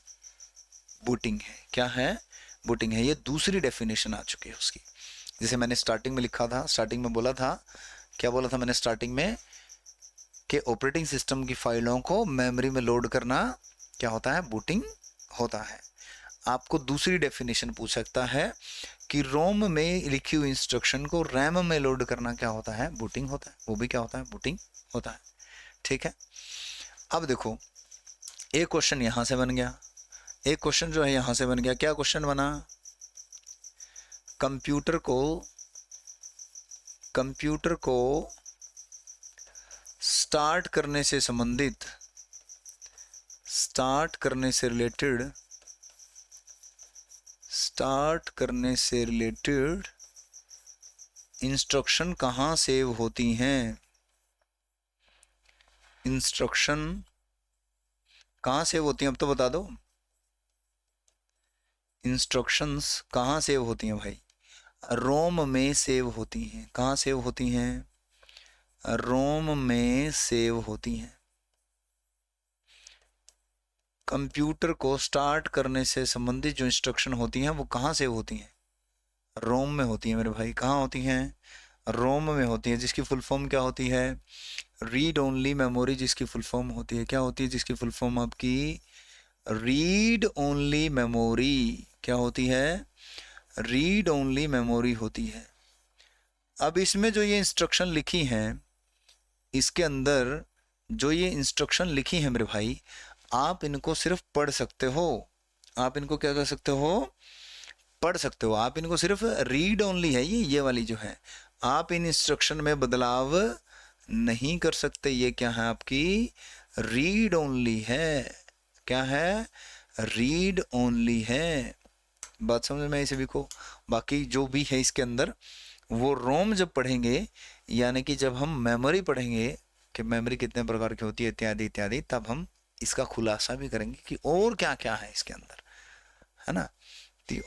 बूटिंग है। क्या है, बूटिंग है। ये दूसरी डेफिनेशन आ चुकी है उसकी। जैसे मैंने स्टार्टिंग में लिखा था, स्टार्टिंग में बोला था, क्या बोला था मैंने स्टार्टिंग में, कि ऑपरेटिंग सिस्टम की फाइलों को मेमोरी में लोड करना क्या होता है, बूटिंग होता है। आपको दूसरी डेफिनेशन पूछ सकता है कि रोम में लिखी हुई इंस्ट्रक्शन को रैम में लोड करना क्या होता है, बूटिंग होता है, वो भी क्या होता है, बूटिंग होता है। ठीक है। अब देखो एक क्वेश्चन यहां से बन गया, एक क्वेश्चन जो है यहां से बन गया। क्या क्वेश्चन बना, कंप्यूटर को स्टार्ट करने से संबंधित, स्टार्ट करने से रिलेटेड इंस्ट्रक्शन कहाँ सेव होती हैं, इंस्ट्रक्शन कहाँ सेव होती हैं, अब तो बता दो। इंस्ट्रक्शंस कहाँ सेव होती हैं भाई, रोम में सेव होती हैं। कहाँ सेव होती हैं, रोम में सेव होती हैं। कंप्यूटर को स्टार्ट करने से संबंधित जो इंस्ट्रक्शन होती हैं वो कहाँ सेव होती हैं? रोम में होती हैं मेरे भाई। कहाँ होती हैं? रोम में होती है, जिसकी फुल फॉर्म क्या होती है? रीड ओनली मेमोरी, जिसकी फुल फॉर्म होती है, क्या होती है जिसकी फुल फॉर्म आपकी? Read only memory. क्या होती है? रीड ओनली मेमोरी होती है। अब इसमें जो ये इंस्ट्रक्शन लिखी हैं, इसके अंदर जो ये इंस्ट्रक्शन लिखी हैं मेरे भाई, आप इनको सिर्फ पढ़ सकते हो। आप इनको क्या कर सकते हो? पढ़ सकते हो। आप इनको सिर्फ रीड ओनली है, ये वाली जो है, आप इन इंस्ट्रक्शन में बदलाव नहीं कर सकते। ये क्या है आपकी? रीड ओनली है। क्या है? रीड ओनली है। बात समझ में आई सभी को? बाकी जो भी है इसके अंदर, वो रोम जब पढ़ेंगे, यानी कि जब हम मेमोरी पढ़ेंगे कि मेमोरी कितने प्रकार की होती है इत्यादि इत्यादि, तब हम इसका खुलासा भी करेंगे कि और क्या क्या है इसके अंदर, है ना?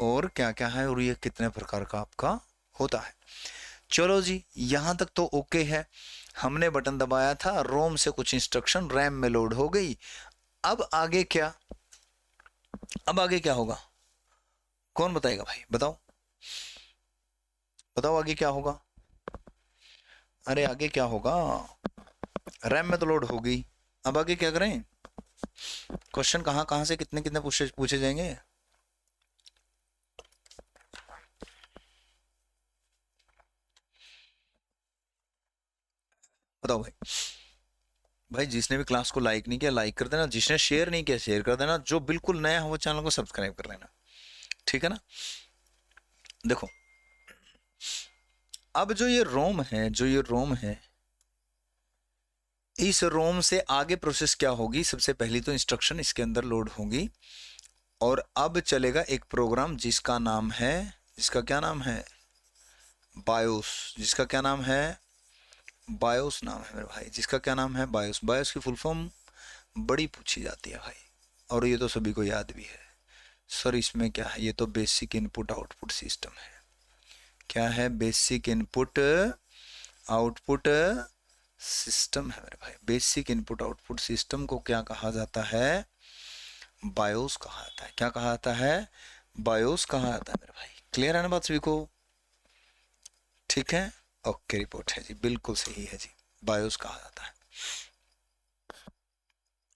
और क्या क्या है और ये कितने प्रकार का आपका होता है। चलो जी, यहां तक तो ओके है। हमने बटन दबाया था, रोम से कुछ इंस्ट्रक्शन रैम में लोड हो गई। अब आगे क्या? अब आगे क्या होगा? कौन बताएगा भाई? बताओ बताओ, आगे क्या होगा? अरे आगे क्या होगा? रैम में तो लोड हो गई, अब आगे क्या करें? क्वेश्चन कहाँ कहाँ से कितने कितने पूछे पूछे जाएंगे? बताओ भाई। भाई जिसने भी क्लास को लाइक नहीं किया लाइक कर देना, जिसने शेयर नहीं किया शेयर कर देना, जो बिल्कुल नया है वो चैनल को सब्सक्राइब कर लेना, ठीक है ना? देखो, अब जो ये रोम है, इस रोम से आगे प्रोसेस क्या होगी? सबसे पहली तो इंस्ट्रक्शन इसके अंदर लोड होगी, और अब चलेगा एक प्रोग्राम जिसका नाम है, जिसका क्या नाम है? बायोस। जिसका क्या नाम है? बायोस नाम है मेरे भाई। जिसका क्या नाम है? बायोस। बायोस की फुल फॉर्म बड़ी पूछी जाती है भाई, और ये तो सभी को याद भी है। सर इसमें क्या है? ये तो बेसिक इनपुट आउटपुट सिस्टम है। क्या है? बेसिक इनपुट आउटपुट सिस्टम है मेरे भाई। बेसिक इनपुट आउटपुट सिस्टम को क्या कहा जाता है? बायोस कहा जाता है। क्या कहा जाता है? बायोस कहा जाता है मेरे भाई। क्लियर है ना बात सभी को? ठीक है, ओके, रिपोर्ट है जी, बिल्कुल सही है जी, बायोस कहा जाता है।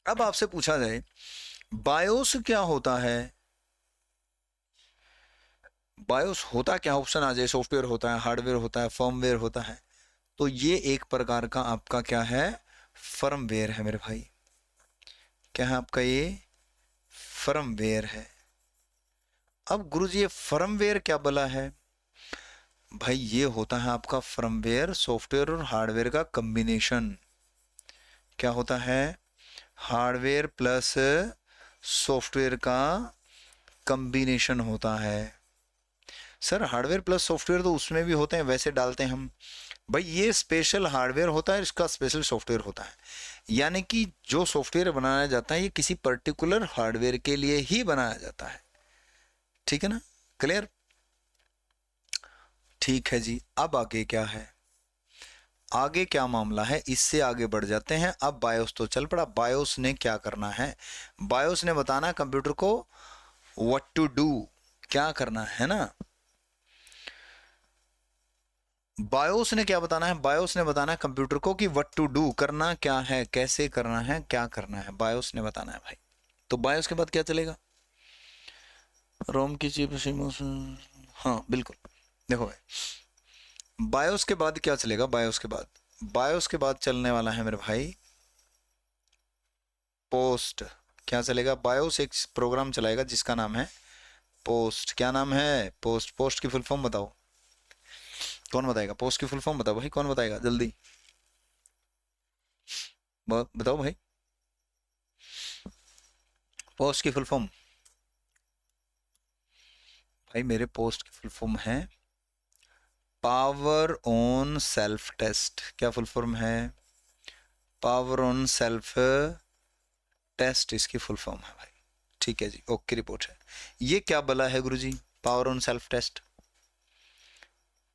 अब आपसे पूछा जाए बायोस क्या होता है? बायोस होता क्या? ऑप्शन आ जाए, सॉफ्टवेयर होता है, हार्डवेयर होता है, फर्मवेयर होता है। तो ये एक प्रकार का आपका क्या है? फर्मवेयर है मेरे भाई। क्या है आपका? ये फर्मवेयर है। अब गुरुजी ये फर्मवेयर क्या बला है? भाई ये होता है आपका फर्मवेयर, सॉफ्टवेयर और हार्डवेयर का कॉम्बिनेशन। क्या होता है? हार्डवेयर प्लस सॉफ्टवेयर का कॉम्बिनेशन होता है। सर हार्डवेयर प्लस सॉफ्टवेयर तो उसमें भी होते हैं, वैसे डालते हैं हम। भाई ये स्पेशल हार्डवेयर होता है, इसका स्पेशल सॉफ्टवेयर होता है। यानी कि जो सॉफ्टवेयर बनाया जाता है ये किसी पर्टिकुलर हार्डवेयर के लिए ही बनाया जाता है। ठीक है ना? क्लियर? ठीक है जी। अब आगे क्या है? आगे क्या मामला है? इससे आगे बढ़ जाते हैं। अब बायोस तो चल पड़ा। बायोस ने क्या करना है? बायोस ने बताना कंप्यूटर को व्हाट टू डू, क्या करना है ना? बायोस ने क्या बताना है? बायोस ने बताना है कंप्यूटर को कि व्हाट टू डू, करना क्या है, कैसे करना है, क्या करना है, बायोस ने बताना है भाई। तो बायोस के बाद क्या चलेगा? रोम की चिप। हाँ बिल्कुल। देखो भाई, बायोस के बाद क्या चलेगा? बायोस के बाद चलने वाला है मेरे भाई पोस्ट। क्या चलेगा? बायोस एक प्रोग्राम चलाएगा जिसका नाम है पोस्ट। क्या नाम है? पोस्ट। पोस्ट की फुल फॉर्म बताओ, कौन बताएगा? पोस्ट की फुल फॉर्म बताओ भाई, कौन बताएगा जल्दी? बताओ भाई, पोस्ट की फुल फॉर्म। भाई मेरे पोस्ट की फुल फॉर्म है पावर ऑन सेल्फ टेस्ट। क्या फुल फॉर्म है? पावर ऑन सेल्फ टेस्ट इसकी फुल फॉर्म है भाई। ठीक है जी, ओके, रिपोर्ट है। ये क्या बला है guruji? Power on self test,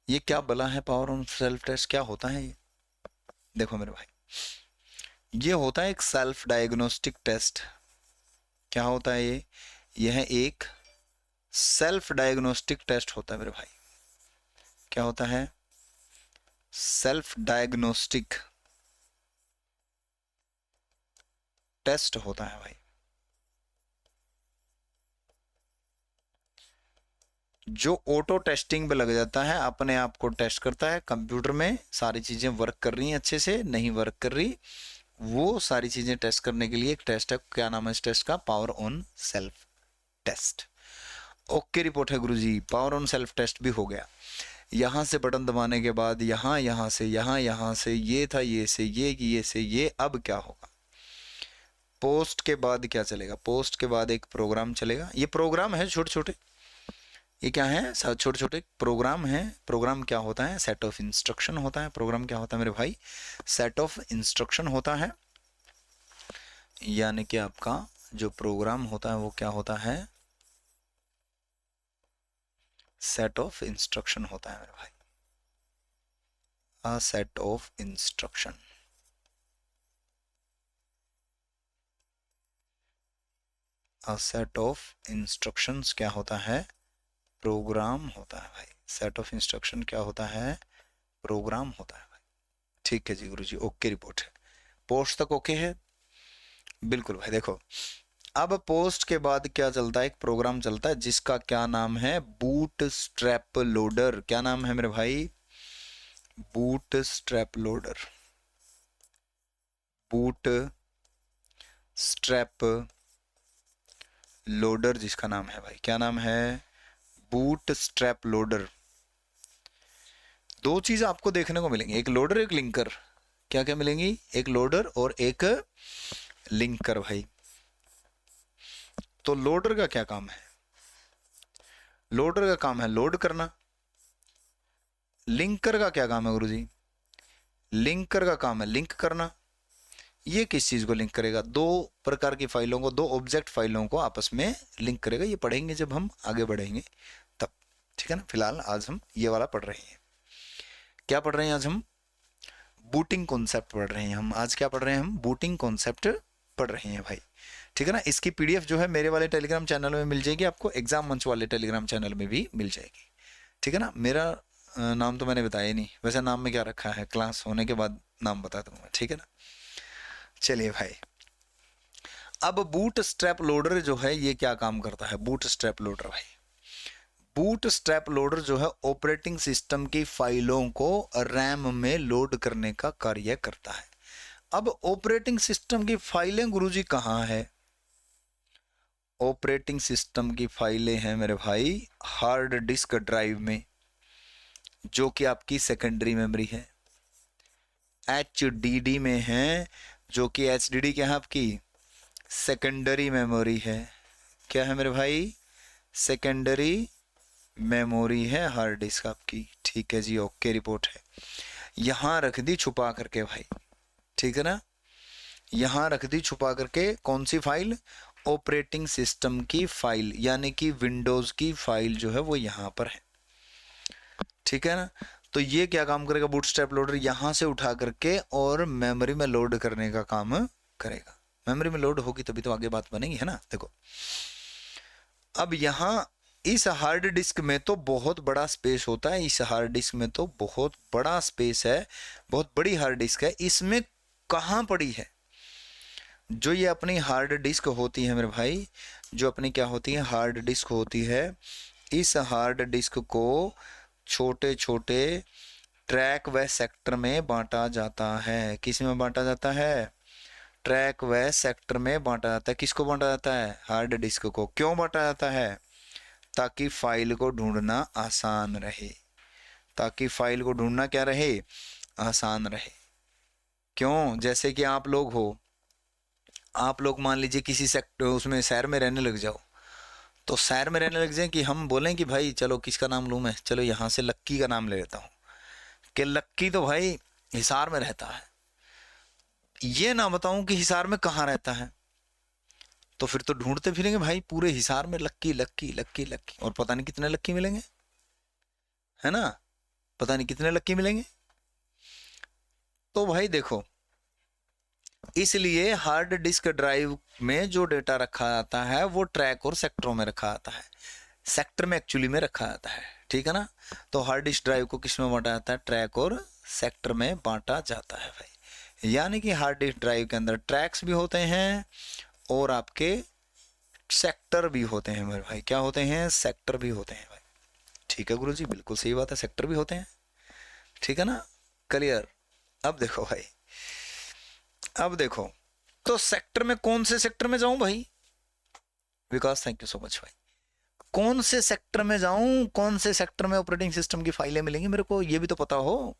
ये क्या बला है? पावर ऑन सेल्फ टेस्ट क्या होता है ये? देखो मेरे भाई, ये होता है एक सेल्फ डायग्नोस्टिक टेस्ट। क्या होता है ये? यह एक सेल्फ डायग्नोस्टिक टेस्ट होता है मेरे भाई। क्या होता है? सेल्फ डायग्नोस्टिक टेस्ट होता है भाई, जो ऑटो टेस्टिंग पे लग जाता है, अपने आप को टेस्ट करता है कंप्यूटर में, सारी चीजें वर्क कर रही हैं अच्छे से, नहीं वर्क कर रही, वो सारी चीजें टेस्ट करने के लिए एक टेस्ट है। क्या नाम है इस टेस्ट का? Power on self test. Okay report है guruji, power on self test भी हो गया। यहाँ से बटन दबाने के बाद यहाँ से यहाँ से ये था, ये से ये, अब क्या होगा? पोस्ट के बाद क्या चलेगा? पोस्ट के बाद एक प्रोग्राम चलेगा। ये प्रोग्राम है छोटे छोटे, ये क्या है? छोटे छोटे प्रोग्राम है। प्रोग्राम क्या होता है? सेट ऑफ इंस्ट्रक्शन होता है। प्रोग्राम क्या होता है मेरे भाई? सेट ऑफ इंस्ट्रक्शन होता है। यानी कि आपका जो प्रोग्राम होता है वो क्या होता है? सेट ऑफ इंस्ट्रक्शन होता है मेरे भाई, a set of instruction. A set of instructions क्या होता है? प्रोग्राम होता है भाई। सेट ऑफ इंस्ट्रक्शन क्या होता है? प्रोग्राम होता है भाई। ठीक है जी गुरुजी, ओके रिपोर्ट है। पोस्ट तक ओके है? बिल्कुल भाई। देखो, अब पोस्ट के बाद क्या चलता है? एक प्रोग्राम चलता है जिसका क्या नाम है? Boot strap loader. क्या नाम है मेरे भाई? Boot strap loader. Boot strap loader जिसका नाम है भाई, क्या नाम है? Boot strap loader. दो चीज आपको देखने को मिलेंगी, एक लोडर एक लिंकर। क्या क्या मिलेंगी? एक लोडर और एक लिंकर भाई। तो लोडर का क्या काम है? लोडर का काम है लोड करना। लिंकर का क्या काम है गुरुजी? लिंकर का काम है लिंक करना। ये किस चीज को लिंक करेगा? दो प्रकार की फाइलों को, दो ऑब्जेक्ट फाइलों को आपस में लिंक करेगा। ये पढ़ेंगे जब हम आगे बढ़ेंगे तब, ठीक है ना? फिलहाल आज हम ये वाला पढ़ रहे हैं। क्या पढ़ रहे हैं आज हम? बूटिंग कॉन्सेप्ट पढ़ रहे हैं हम आज। क्या पढ़ रहे हैं हम? बूटिंग कॉन्सेप्ट पढ़ रहे हैं भाई, ठीक है ना? इसकी पीडीएफ जो है मेरे वाले टेलीग्राम चैनल में मिल जाएगी आपको, एग्जाम मंच वाले टेलीग्राम चैनल में भी मिल जाएगी, ठीक है ना? मेरा नाम तो मैंने बताया नहीं, वैसे नाम में क्या रखा है क्लास होने के बाद नाम बता दूंगा, ठीक है ना? चलिए भाई, अब बूट स्ट्रैप लोडर जो है ये क्या काम करता है? बूट स्ट्रैप लोडर भाई, बूट स्ट्रैप लोडर जो है ऑपरेटिंग सिस्टम की फाइलों को रैम में लोड करने का कार्य करता है। अब ऑपरेटिंग सिस्टम की फाइलें गुरुजी कहाँ है? ऑपरेटिंग सिस्टम की फाइलें हैं मेरे भाई हार्ड डिस्क ड्राइव में, जो कि आपकी सेकेंडरी मेमोरी है। HDD में है, जो कि HDD क्या है? आपकी सेकेंडरी मेमोरी है। क्या है मेरे भाई? सेकेंडरी मेमोरी है हार्ड डिस्क आपकी, ठीक है जी, ओके रिपोर्ट है। यहां रख दी छुपा करके भाई, ठीक है ना? यहां रख दी छुपा करके कौन सी फाइल? ऑपरेटिंग सिस्टम की फाइल, यानी कि विंडोज की फाइल जो है वो यहां पर है, ठीक है ना? तो ये क्या काम करेगा? बूटस्ट्रैप लोडर यहां से उठा करके और मेमोरी में लोड करने का काम करेगा। मेमोरी में लोड होगी तभी तो आगे बात बनेगी, है ना? देखो, अब यहां इस हार्ड डिस्क में तो बहुत बड़ा स्पेस होता है, इस हार्ड डिस्क में तो बहुत बड़ा स्पेस है, बहुत बड़ी हार्ड डिस्क है। इसमें कहां पड़ी है? जो ये अपनी हार्ड डिस्क होती है मेरे भाई, जो अपनी क्या होती है? हार्ड डिस्क होती है। इस हार्ड डिस्क को छोटे छोटे ट्रैक व सेक्टर में बांटा जाता है। किस में बांटा जाता है? ट्रैक व सेक्टर में बांटा जाता है। किसको बांटा जाता है? हार्ड डिस्क को। क्यों बांटा जाता है? ताकि फाइल को ढूंढना आसान रहे। ताकि फाइल को ढूंढना क्या रहे? आसान रहे। क्यों? जैसे कि आप लोग हो, आप लोग मान लीजिए किसी सेक्टर उसमें शहर में रहने लग जाओ, तो शहर में रहने लग जाए कि हम बोलें कि भाई चलो किसका नाम लूँ मैं? चलो यहाँ से लक्की का नाम ले लेता हूँ, कि लक्की तो भाई हिसार में रहता है। ये ना बताऊं कि हिसार में कहाँ रहता है, तो फिर तो ढूंढते फिरेंगे भाई पूरे हिसार में लक्की लक्की लक्की लक्की, और पता नहीं कितने लक्की मिलेंगे, है ना? पता नहीं कितने लक्की मिलेंगे। तो भाई देखो, इसलिए हार्ड डिस्क ड्राइव में जो डेटा रखा जाता है वो ट्रैक और सेक्टरों में रखा जाता है, सेक्टर में एक्चुअली में रखा जाता है, ठीक है ना। तो हार्ड डिस्क ड्राइव को किस में बांटा जाता है, ट्रैक और सेक्टर में बांटा जाता है भाई। यानी कि हार्ड डिस्क ड्राइव के अंदर ट्रैक्स भी होते हैं और आपके सेक्टर भी होते हैं मेरे भाई। क्या होते हैं, सेक्टर भी होते हैं भाई। ठीक है गुरुजी, बिल्कुल सही बात है, सेक्टर भी होते हैं, ठीक है ना, क्लियर। अब देखो भाई, अब देखो, तो सेक्टर में कौन से सेक्टर में जाऊं भाई, विकास थैंक यू सो मच भाई। कौन से सेक्टर में जाऊं, कौन से सेक्टर में ऑपरेटिंग सिस्टम की फाइलें मिलेंगी मेरे को, ये भी तो पता हो।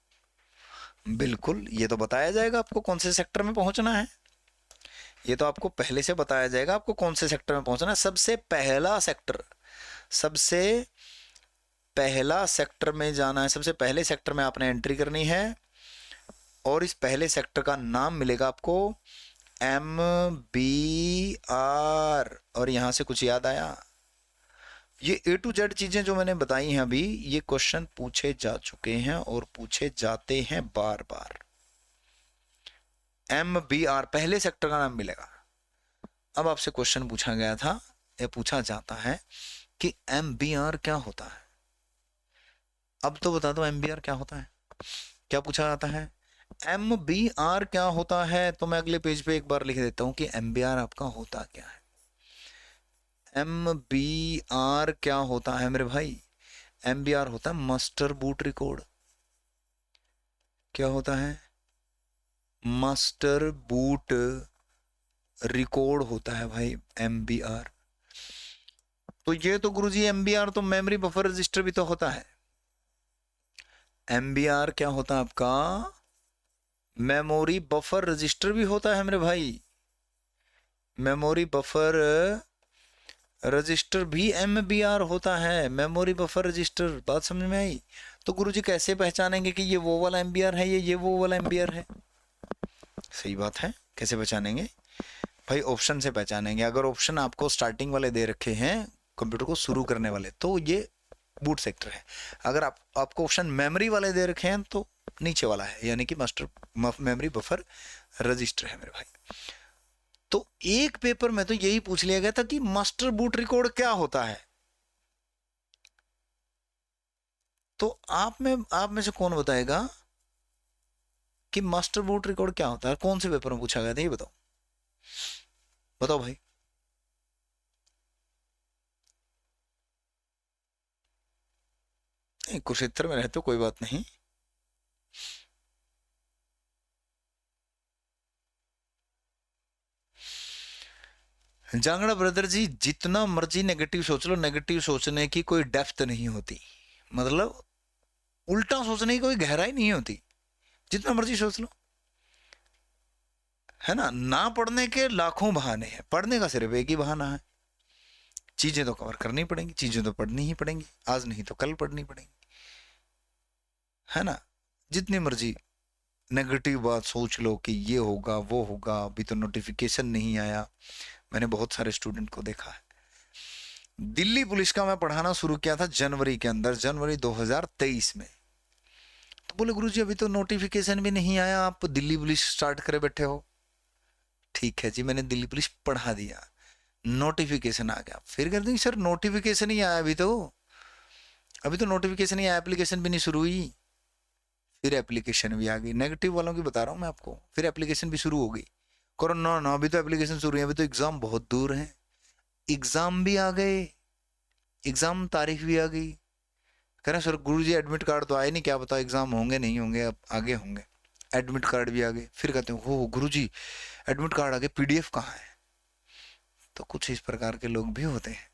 बिल्कुल, ये तो बताया जाएगा आपको कौन से सेक्टर में पहुंचना है, ये तो आपको पहले से बताया जाएगा आपको कौन से सेक्टर में पहुंचना है। सबसे पहला सेक्टर, सबसे पहला सेक्टर में जाना है, सबसे पहले सेक्टर में आपने एंट्री करनी है और इस पहले सेक्टर का नाम मिलेगा आपको MBR। और यहां से कुछ याद आया, ये A to Z चीजें जो मैंने बताई हैं अभी, ये क्वेश्चन पूछे जा चुके हैं और पूछे जाते हैं बार बार। MBR पहले सेक्टर का नाम मिलेगा। अब आपसे क्वेश्चन पूछा गया था, ये पूछा जाता है कि MBR क्या होता है। अब तो बता दो MBR क्या होता है, क्या पूछा जाता है, MBR क्या होता है। तो मैं अगले पेज पे एक बार लिख देता हूं कि MBR आपका होता क्या है। MBR क्या होता है मेरे भाई, MBR होता है मास्टर बूट रिकॉर्ड। क्या होता है, मास्टर बूट रिकॉर्ड होता है भाई MBR। तो ये तो गुरुजी MBR तो मेमोरी बफर रजिस्टर भी तो होता है। MBR क्या होता है आपका, मेमोरी बफर रजिस्टर भी होता है मेरे भाई। मेमोरी बफर रजिस्टर भी MBR होता है, मेमोरी बफर रजिस्टर। बात समझ में आई। तो गुरुजी कैसे पहचानेंगे कि ये वो वाला MBR है, ये वो वाला MBR है। सही बात है, कैसे पहचानेंगे भाई, ऑप्शन से पहचानेंगे। अगर ऑप्शन आपको स्टार्टिंग वाले दे रखे हैं कंप्यूटर को शुरू करने वाले, तो ये बूट सेक्टर है। अगर आपको ऑप्शन मेमोरी वाले दे रखे हैं तो नीचे वाला है, यानी कि मास्टर मेमोरी बफर रजिस्टर है मेरे भाई। तो एक पेपर में तो यही पूछ लिया गया था कि मास्टर बूट रिकॉर्ड क्या होता है। तो आप में से कौन बताएगा कि मास्टर बूट रिकॉर्ड क्या होता है, कौन से पेपर में पूछा गया था, ये बताओ, बताओ भाई। कुरुक्षेत्र में रहते हो, कोई बात नहीं। जांगड़ा ब्रदर जी, जितना मर्जी नेगेटिव सोच लो, नेगेटिव सोचने की कोई डेप्थ नहीं होती, मतलब उल्टा सोचने की कोई गहराई नहीं होती, जितना मर्जी सोच लो, है ना। ना पढ़ने के लाखों बहाने हैं, पढ़ने का सिर्फ एक ही बहाना है। चीजें तो कवर करनी पड़ेंगी, चीजें तो पढ़नी ही पड़ेंगी, आज नहीं तो कल पढ़नी पड़ेंगी, है ना। जितनी मर्जी नेगेटिव बात सोच लो कि ये होगा वो होगा, अभी तो नोटिफिकेशन नहीं आया। मैंने बहुत सारे स्टूडेंट को देखा है। दिल्ली पुलिस का मैं पढ़ाना शुरू किया था जनवरी के अंदर, जनवरी 2023 में। तो बोले गुरुजी अभी तो नोटिफिकेशन भी नहीं आया, आप दिल्ली पुलिस स्टार्ट करे बैठे हो। ठीक है जी, मैंने दिल्ली पुलिस पढ़ा दिया, नोटिफिकेशन आ गया। फिर कहते हैं सर नोटिफिकेशन ही आया, अभी तो नोटिफिकेशन ही आया, एप्लीकेशन भी नहीं शुरू हुई। फिर एप्लीकेशन भी आ गई, नेगेटिव वालों की बता रहा हूँ मैं आपको। फिर एप्लीकेशन भी शुरू हो गई, करो ना ना, अभी तो एप्लीकेशन शुरू है, अभी तो एग्जाम बहुत दूर है। एग्जाम भी आ गए, एग्जाम तारीख भी आ गई। कह रहे सर गुरुजी एडमिट कार्ड तो आए नहीं, क्या पता एग्जाम होंगे नहीं होंगे, अब आगे होंगे। एडमिट कार्ड भी आ गए। फिर कहते हैं हो गुरुजी एडमिट कार्ड आ गए, PDF कहाँ है। तो कुछ इस प्रकार के लोग भी होते हैं।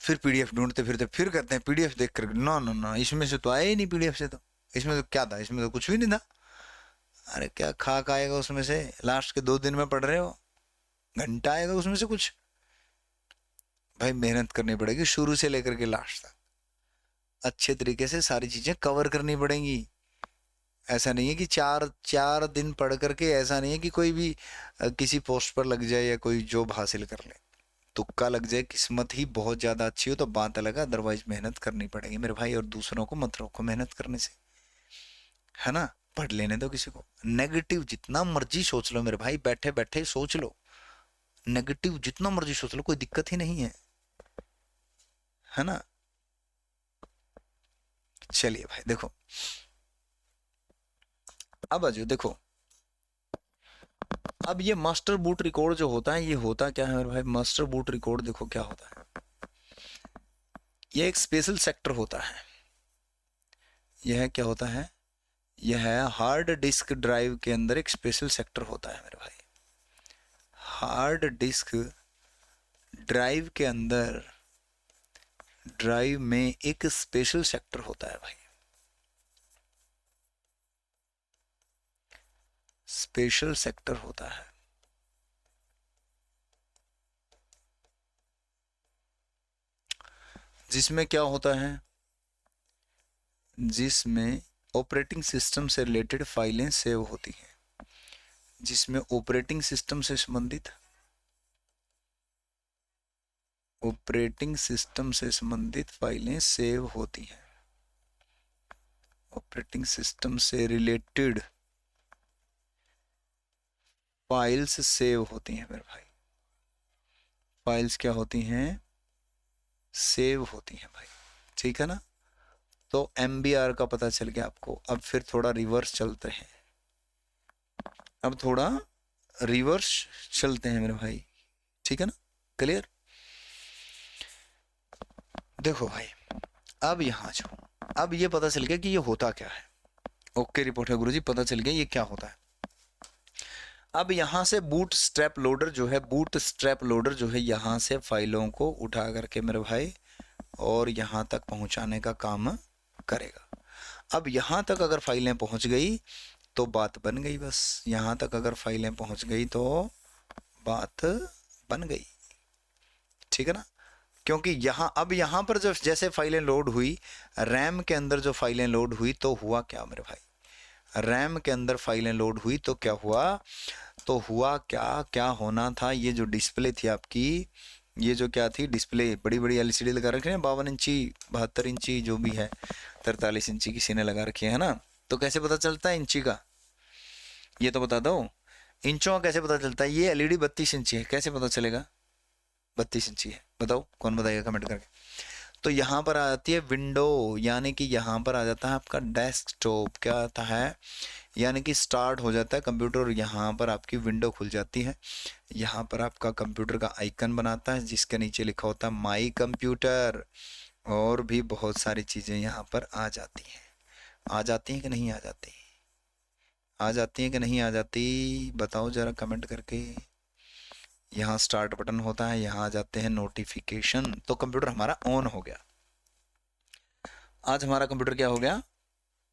फिर PDF ढूंढते फिरते, फिर कहते हैं PDF देख कर ना ना ना, इसमें से तो आया ही नहीं, PDF से तो इसमें तो क्या था, इसमें तो कुछ भी नहीं था। अरे क्या खाक आएगा उसमें से, लास्ट के 2 दिन में पढ़ रहे हो, घंटा आएगा उसमें से कुछ। भाई मेहनत करनी पड़ेगी शुरू से लेकर के लास्ट तक, अच्छे तरीके से सारी चीजें कवर करनी पड़ेंगी। ऐसा नहीं है कि चार चार दिन पढ़ करके, ऐसा नहीं है कि कोई भी किसी पोस्ट पर लग जाए या कोई जॉब हासिल कर ले, तुक्का लग जाए, किस्मत ही बहुत ज्यादा अच्छी हो तो बात अलग है, अदरवाइज मेहनत करनी पड़ेगी मेरे भाई। और दूसरों को मत रोको मेहनत करने से, है ना। पढ़ लेने दो किसी को। नेगेटिव जितना मर्जी सोच लो मेरे भाई, बैठे बैठे सोच लो, नेगेटिव जितना मर्जी सोच लो, कोई दिक्कत ही नहीं है ना। चलिए भाई देखो, अब आजो देखो, अब ये मास्टर बूट रिकॉर्ड जो होता है, ये होता क्या है मेरे भाई, मास्टर बूट रिकॉर्ड देखो क्या होता है, ये एक स्पेशल सेक्टर होता है। यह क्या होता है, यह हार्ड डिस्क ड्राइव के अंदर एक स्पेशल सेक्टर होता है मेरे भाई। हार्ड डिस्क ड्राइव के अंदर, ड्राइव में एक स्पेशल सेक्टर होता है भाई, स्पेशल सेक्टर होता है, जिसमें क्या होता है, जिसमें ऑपरेटिंग सिस्टम से रिलेटेड फाइलें सेव होती हैं, जिसमें ऑपरेटिंग सिस्टम से संबंधित, ऑपरेटिंग सिस्टम से संबंधित फाइलें सेव होती हैं, ऑपरेटिंग सिस्टम से रिलेटेड फाइल्स सेव होती हैं मेरे भाई, फाइल्स क्या होती हैं, सेव होती हैं भाई, ठीक है ना। तो MBR का पता चल गया आपको। अब फिर थोड़ा रिवर्स चलते हैं, अब थोड़ा रिवर्स चलते हैं मेरे भाई, ठीक है ना, क्लियर। देखो भाई, अब यहाँ जो, अब ये पता चल गया कि ये होता क्या है। ओके रिपोर्ट है गुरुजी, पता चल गया ये क्या होता है। अब यहाँ से बूट स्ट्रैप लोडर जो है, बूट स्ट्रैप लोडर जो है, यहाँ से फाइलों को उठा करके मेरे भाई और यहाँ तक पहुँचाने का काम करेगा। अब यहाँ तक अगर फाइलें पहुँच गई तो बात बन गई, बस यहाँ तक अगर फाइलें पहुँच गई तो बात बन गई, ठीक है ना। क्योंकि यहाँ, अब यहाँ पर जब जैसे फाइलें लोड हुई, रैम के अंदर जो फाइलें लोड हुई तो हुआ क्या मेरे भाई, रैम के अंदर फाइलें लोड हुई तो क्या हुआ, तो हुआ क्या, क्या होना था, ये जो डिस्प्ले थी आपकी, ये जो क्या थी डिस्प्ले, बड़ी बड़ी LCD लगा रखी है, 52 इंची 72 इंची जो भी है, 43 इंची किसी ने लगा रखी है ना। तो कैसे पता चलता है इंची का, ये तो बता दो, इंचों का कैसे पता चलता है। ये LED 32 इंची है, कैसे पता चलेगा 32 इंची है, बताओ कौन बताएगा कमेंट करके। तो यहाँ पर आ जाती है विंडो, यानी कि यहाँ पर आ जाता है आपका डेस्कटॉप, क्या आता है, यानी कि स्टार्ट हो जाता है कंप्यूटर और यहाँ पर आपकी विंडो खुल जाती है। यहाँ पर आपका कंप्यूटर का आइकन बनाता है जिसके नीचे लिखा होता है माई कंप्यूटर, और भी बहुत सारी चीज़ें यहाँ पर आ जाती हैं। आ जाती हैं कि नहीं आ जाती, आ जाती हैं कि नहीं आ जाती, बताओ ज़रा कमेंट करके। यहाँ स्टार्ट बटन होता है, यहाँ आ जाते हैं नोटिफिकेशन, तो कंप्यूटर हमारा ऑन हो गया। आज हमारा कंप्यूटर क्या हो गया,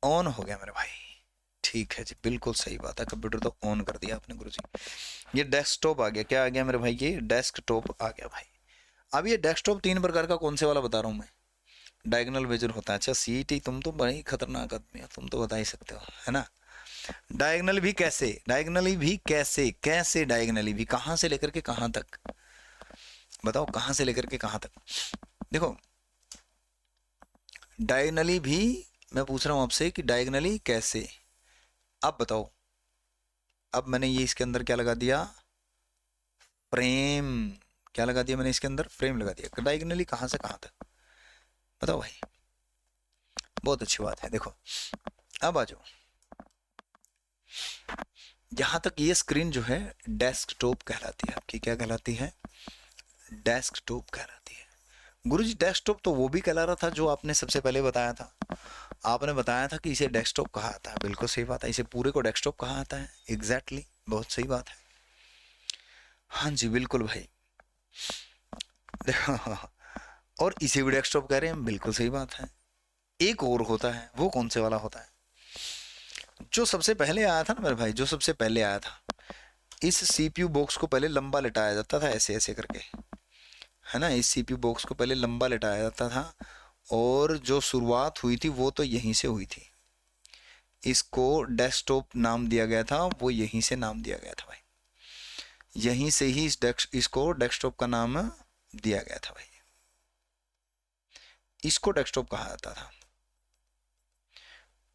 ऑन हो गया मेरे भाई। ठीक है जी, बिल्कुल सही बात है, कंप्यूटर तो ऑन कर दिया आपने गुरुजी। ये डेस्कटॉप आ गया, क्या आ गया मेरे भाई, ये डेस्कटॉप आ गया भाई। अब ये डेस्कटॉप 3 प्रकार का, कौन से वाला बता रहा हूँ मैं, डायगोनल मेजर होता है। अच्छा CET तुम तो बड़ी खतरनाक आदमी हो, तुम तो बता ही सकते हो, है ना। डायगोनली भी कैसे, डायगोनली भी कैसे, कैसे डायगोनली भी, कहाँ से लेकर के कहाँ तक, बताओ कहाँ से लेकर के कहाँ तक। देखो डायगोनली भी मैं पूछ रहा हूँ आपसे कि डायगोनली कैसे, अब बताओ। अब मैंने ये इसके अंदर क्या लगा दिया, फ्रेम, क्या लगा दिया मैंने इसके अंदर, फ्रेम लगा दिया। डायगोनली कहाँ से कहाँ तक, बताओ भाई, बहुत अच्छी बात है। देखो अब आ जाओ, यहाँ तक ये स्क्रीन जो है डेस्कटॉप कहलाती है आपकी, क्या कहलाती है, डेस्कटॉप कहलाती है। गुरुजी डेस्कटॉप तो वो भी कहला रहा था जो आपने सबसे पहले बताया था, आपने बताया था कि इसे डेस्कटॉप कहा आता है, बिल्कुल सही बात है, इसे पूरे को डेस्कटॉप कहा आता है, एग्जैक्टली बहुत सही बात है। हाँ जी बिल्कुल भाई, और इसे भी डेस्कटॉप कह रहे हैं, बिल्कुल सही बात है। एक और होता है, वो कौन से वाला होता है, जो सबसे पहले आया था ना मेरे भाई, जो सबसे पहले आया था, इस CPU बॉक्स को पहले लंबा लिटाया जाता था ऐसे ऐसे करके, है ना, इस CPU बॉक्स को पहले लंबा लिटाया जाता था, और जो शुरुआत हुई थी वो तो यहीं से हुई थी, इसको डेस्कटॉप नाम दिया गया था, वो यहीं से नाम दिया गया था भाई, यहीं से ही इसको डेस्कटॉप का नाम दिया गया था भाई, इसको डेस्कटॉप कहा जाता था।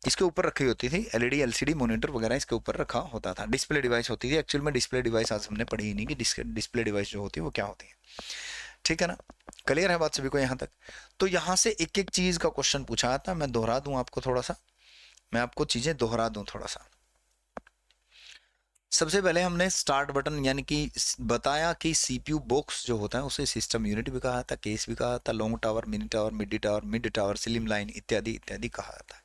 इसके ऊपर रखी होती थी, एलईडी एलसीडी मॉनिटर वगैरह इसके ऊपर रखा होता था, डिस्प्ले डिवाइस होती थी। एक्चुअल में डिस्प्ले डिवाइस आज हमने पढ़ी ही नहीं कि डिस्प्ले डिवाइस जो होती है वो क्या होती है। ठीक है ना, क्लियर है बात सभी को यहाँ तक? तो यहाँ से एक एक चीज का क्वेश्चन पूछा था, मैं दोहरा दूं आपको थोड़ा सा, मैं आपको चीजें दोहरा दूं थोड़ा सा। सबसे पहले हमने स्टार्ट बटन यानी कि बताया कि सीपीयू बॉक्स जो होता है उसे सिस्टम यूनिट भी कहा था, केस भी कहा था, long tower, mini tower, mid tower, slim line इत्यादि इत्यादि कहा जाता है।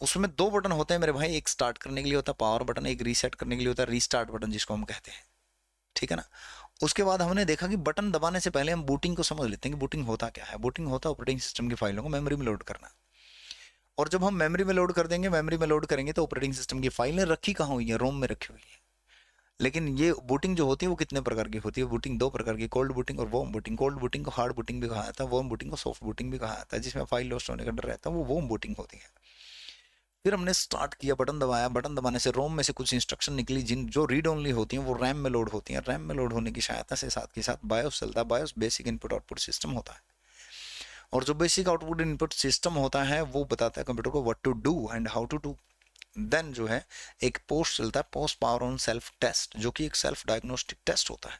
उसमें दो बटन होते हैं मेरे भाई, एक स्टार्ट करने के लिए होता है पावर बटन, एक रीसेट करने के लिए होता है रीस्टार्ट बटन जिसको हम कहते हैं। ठीक है ना, उसके बाद हमने देखा कि बटन दबाने से पहले हम बूटिंग को समझ लेते हैं कि बूटिंग होता क्या है। बूटिंग होता है ऑपरेटिंग सिस्टम की फाइलों को मेमोरी में लोड करना, और जब हम मेमोरी में लोड कर देंगे, मेमोरी में लोड करेंगे तो ऑपरेटिंग सिस्टम की फाइलें रखी कहाँ हुई है, रोम में रखी हुई है। लेकिन ये बूटिंग जो होती है वो कितने प्रकार की होती है? बूटिंग दो प्रकार की, कोल्ड बूटिंग और वार्म बूटिंग। कोल्ड बूटिंग को हार्ड बूटिंग भी कहा जाता है, वार्म बूटिंग को सॉफ्ट बूटिंग भी कहा जाता है, जिसमें फाइल लॉस्ट होने का डर रहता है, वो वार्म बूटिंग होती है। फिर हमने स्टार्ट किया, बटन दबाया, बटन दबाने से रोम में से कुछ इंस्ट्रक्शन निकली जिन जो रीड ओनली होती हैं वो रैम में लोड होती हैं। रैम में लोड होने की सहायता से साथ के साथ बायोस चलता है। BIOS basic input output system होता है, और जो बेसिक आउटपुट इनपुट सिस्टम होता है वो बताता है कंप्यूटर को what to do and how to do. Then जो है एक पोस्ट चलता है, post power on self test, जो कि एक सेल्फ डायग्नोस्टिक टेस्ट होता है,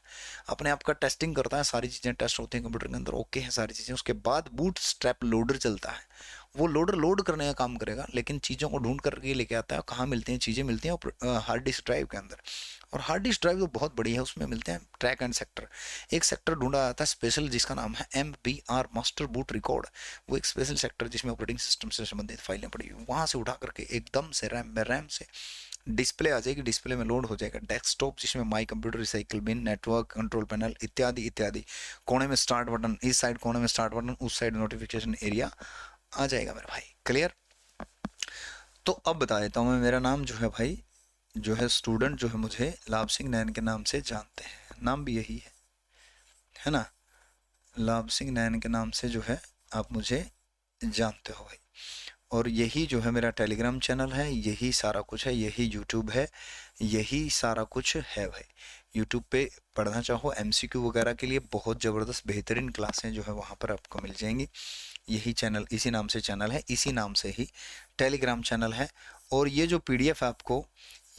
अपने आप का टेस्टिंग करता है, सारी चीजें टेस्ट होती हैं कंप्यूटर के अंदर, ओके है सारी चीजें। उसके बाद बूट स्ट्रैप लोडर चलता है, वो लोडर लोड करने का काम करेगा, लेकिन चीज़ों को ढूंढ करके लेके आता है। कहाँ मिलती हैं चीज़ें? मिलती हैं हार्ड डिस्क ड्राइव के अंदर, और हार्ड डिस्क ड्राइव तो बहुत बड़ी है, उसमें मिलते हैं ट्रैक एंड सेक्टर। एक सेक्टर ढूंढा जाता है स्पेशल जिसका नाम है MBR मास्टर बूट रिकॉर्ड। वो एक स्पेशल सेक्टर जिसमें ऑपरेटिंग सिस्टम से संबंधित फाइलें पड़ी हुई, वहाँ से उठा करके एकदम से रैम से डिस्प्ले आ जाएगी, डिस्प्ले में लोड हो जाएगा डेस्कटॉप, जिसमें my computer, recycle bin, network control panel इत्यादि इत्यादि। कोने में स्टार्ट बटन, इस साइड कोने में स्टार्ट बटन, उस साइड नोटिफिकेशन एरिया आ जाएगा मेरे भाई। क्लियर? तो अब बता देता हूँ मैं, मेरा नाम जो है भाई, जो है स्टूडेंट जो है मुझे लाभ सिंह नैन के नाम से जानते हैं, नाम भी यही है ना, लाभ सिंह नैन के नाम से जो है आप मुझे जानते हो भाई। और यही जो है मेरा टेलीग्राम चैनल है, यही सारा कुछ है, यही यूट्यूब है, यही सारा कुछ है भाई। यूट्यूब पे पढ़ना चाहो MCQ वगैरह के लिए बहुत ज़बरदस्त बेहतरीन क्लासें जो है वहाँ पर आपको मिल जाएंगी। यही चैनल, इसी नाम से चैनल है, इसी नाम से ही टेलीग्राम चैनल है। और ये जो PDF आपको,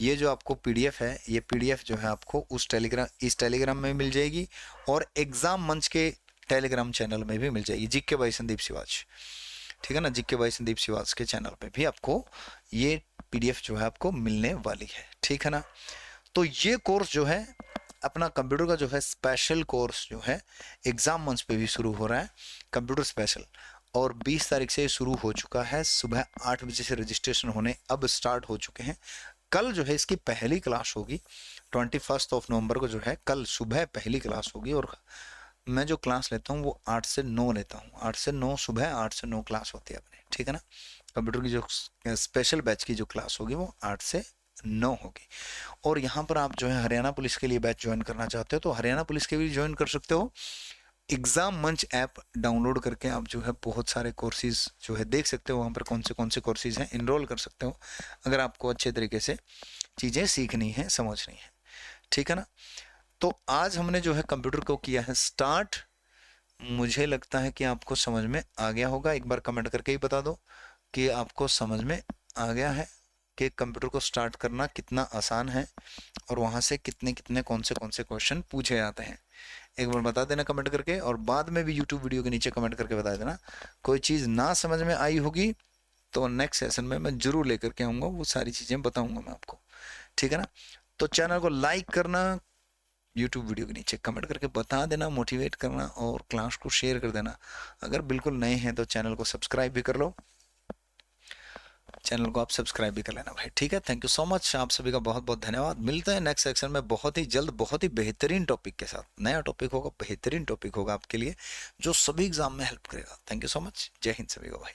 ये जो आपको PDF है, ये PDF जो है आपको इस टेलीग्राम में मिल जाएगी, और एग्ज़ाम मंच के टेलीग्राम चैनल में भी मिल जाएगी, जीके बाई संदीप सिवाच। ठीक है ना, जीके बाई संदीप सिवाच के चैनल पे भी आपको ये PDF जो है आपको मिलने वाली है। ठीक है ना, तो ये कोर्स जो है अपना कंप्यूटर का जो है स्पेशल कोर्स जो है एग्जाम मंच पे भी शुरू हो रहा है, कंप्यूटर स्पेशल, और 20 तारीख से शुरू हो चुका है। सुबह 8 बजे से रजिस्ट्रेशन होने अब स्टार्ट हो चुके हैं। कल जो है इसकी पहली क्लास होगी, 21 नवंबर को जो है कल सुबह पहली क्लास होगी। और मैं जो क्लास लेता हूँ वो 8 से 9 लेता हूँ, 8 से 9 सुबह, 8 से 9 क्लास होती है अपने। ठीक है ना, कंप्यूटर की जो स्पेशल बैच की जो क्लास होगी वो 8 से 9 होगी। और यहाँ पर आप जो है हरियाणा पुलिस के लिए बैच ज्वाइन करना चाहते हो तो हरियाणा पुलिस के भी ज्वाइन कर सकते हो। एग्जाम मंच ऐप डाउनलोड करके आप जो है बहुत सारे कोर्सेज जो है देख सकते हो, वहाँ पर कौन से कोर्सेज हैं, इनरोल कर सकते हो अगर आपको अच्छे तरीके से चीज़ें सीखनी है, समझनी है। ठीक है ना, तो आज हमने जो है कंप्यूटर को किया है स्टार्ट। मुझे लगता है कि आपको समझ में आ गया होगा। एक बार कमेंट करके ही बता दो कि आपको समझ में आ गया है कि कंप्यूटर को स्टार्ट करना कितना आसान है, और वहाँ से कितने कितने कौन से क्वेश्चन पूछे जाते हैं। एक बार बता देना कमेंट करके, और बाद में भी यूट्यूब वीडियो के नीचे कमेंट करके बता देना। कोई चीज़ ना समझ में आई होगी तो नेक्स्ट सेशन में मैं जरूर लेकर के आऊँगा, वो सारी चीज़ें बताऊँगा मैं आपको। ठीक है ना, तो चैनल को लाइक करना, यूट्यूब वीडियो के नीचे कमेंट करके बता देना, मोटिवेट करना, और क्लास को शेयर कर देना। अगर बिल्कुल नए हैं तो चैनल को सब्सक्राइब भी कर लो, चैनल को आप सब्सक्राइब भी कर लेना भाई। ठीक है, थैंक यू सो मच, आप सभी का बहुत बहुत धन्यवाद। मिलते हैं नेक्स्ट सेक्शन में बहुत ही जल्द, बहुत ही बेहतरीन टॉपिक के साथ। नया टॉपिक होगा, बेहतरीन टॉपिक होगा आपके लिए, जो सभी एग्जाम में हेल्प करेगा। थैंक यू सो मच, जय हिंद सभी को भाई।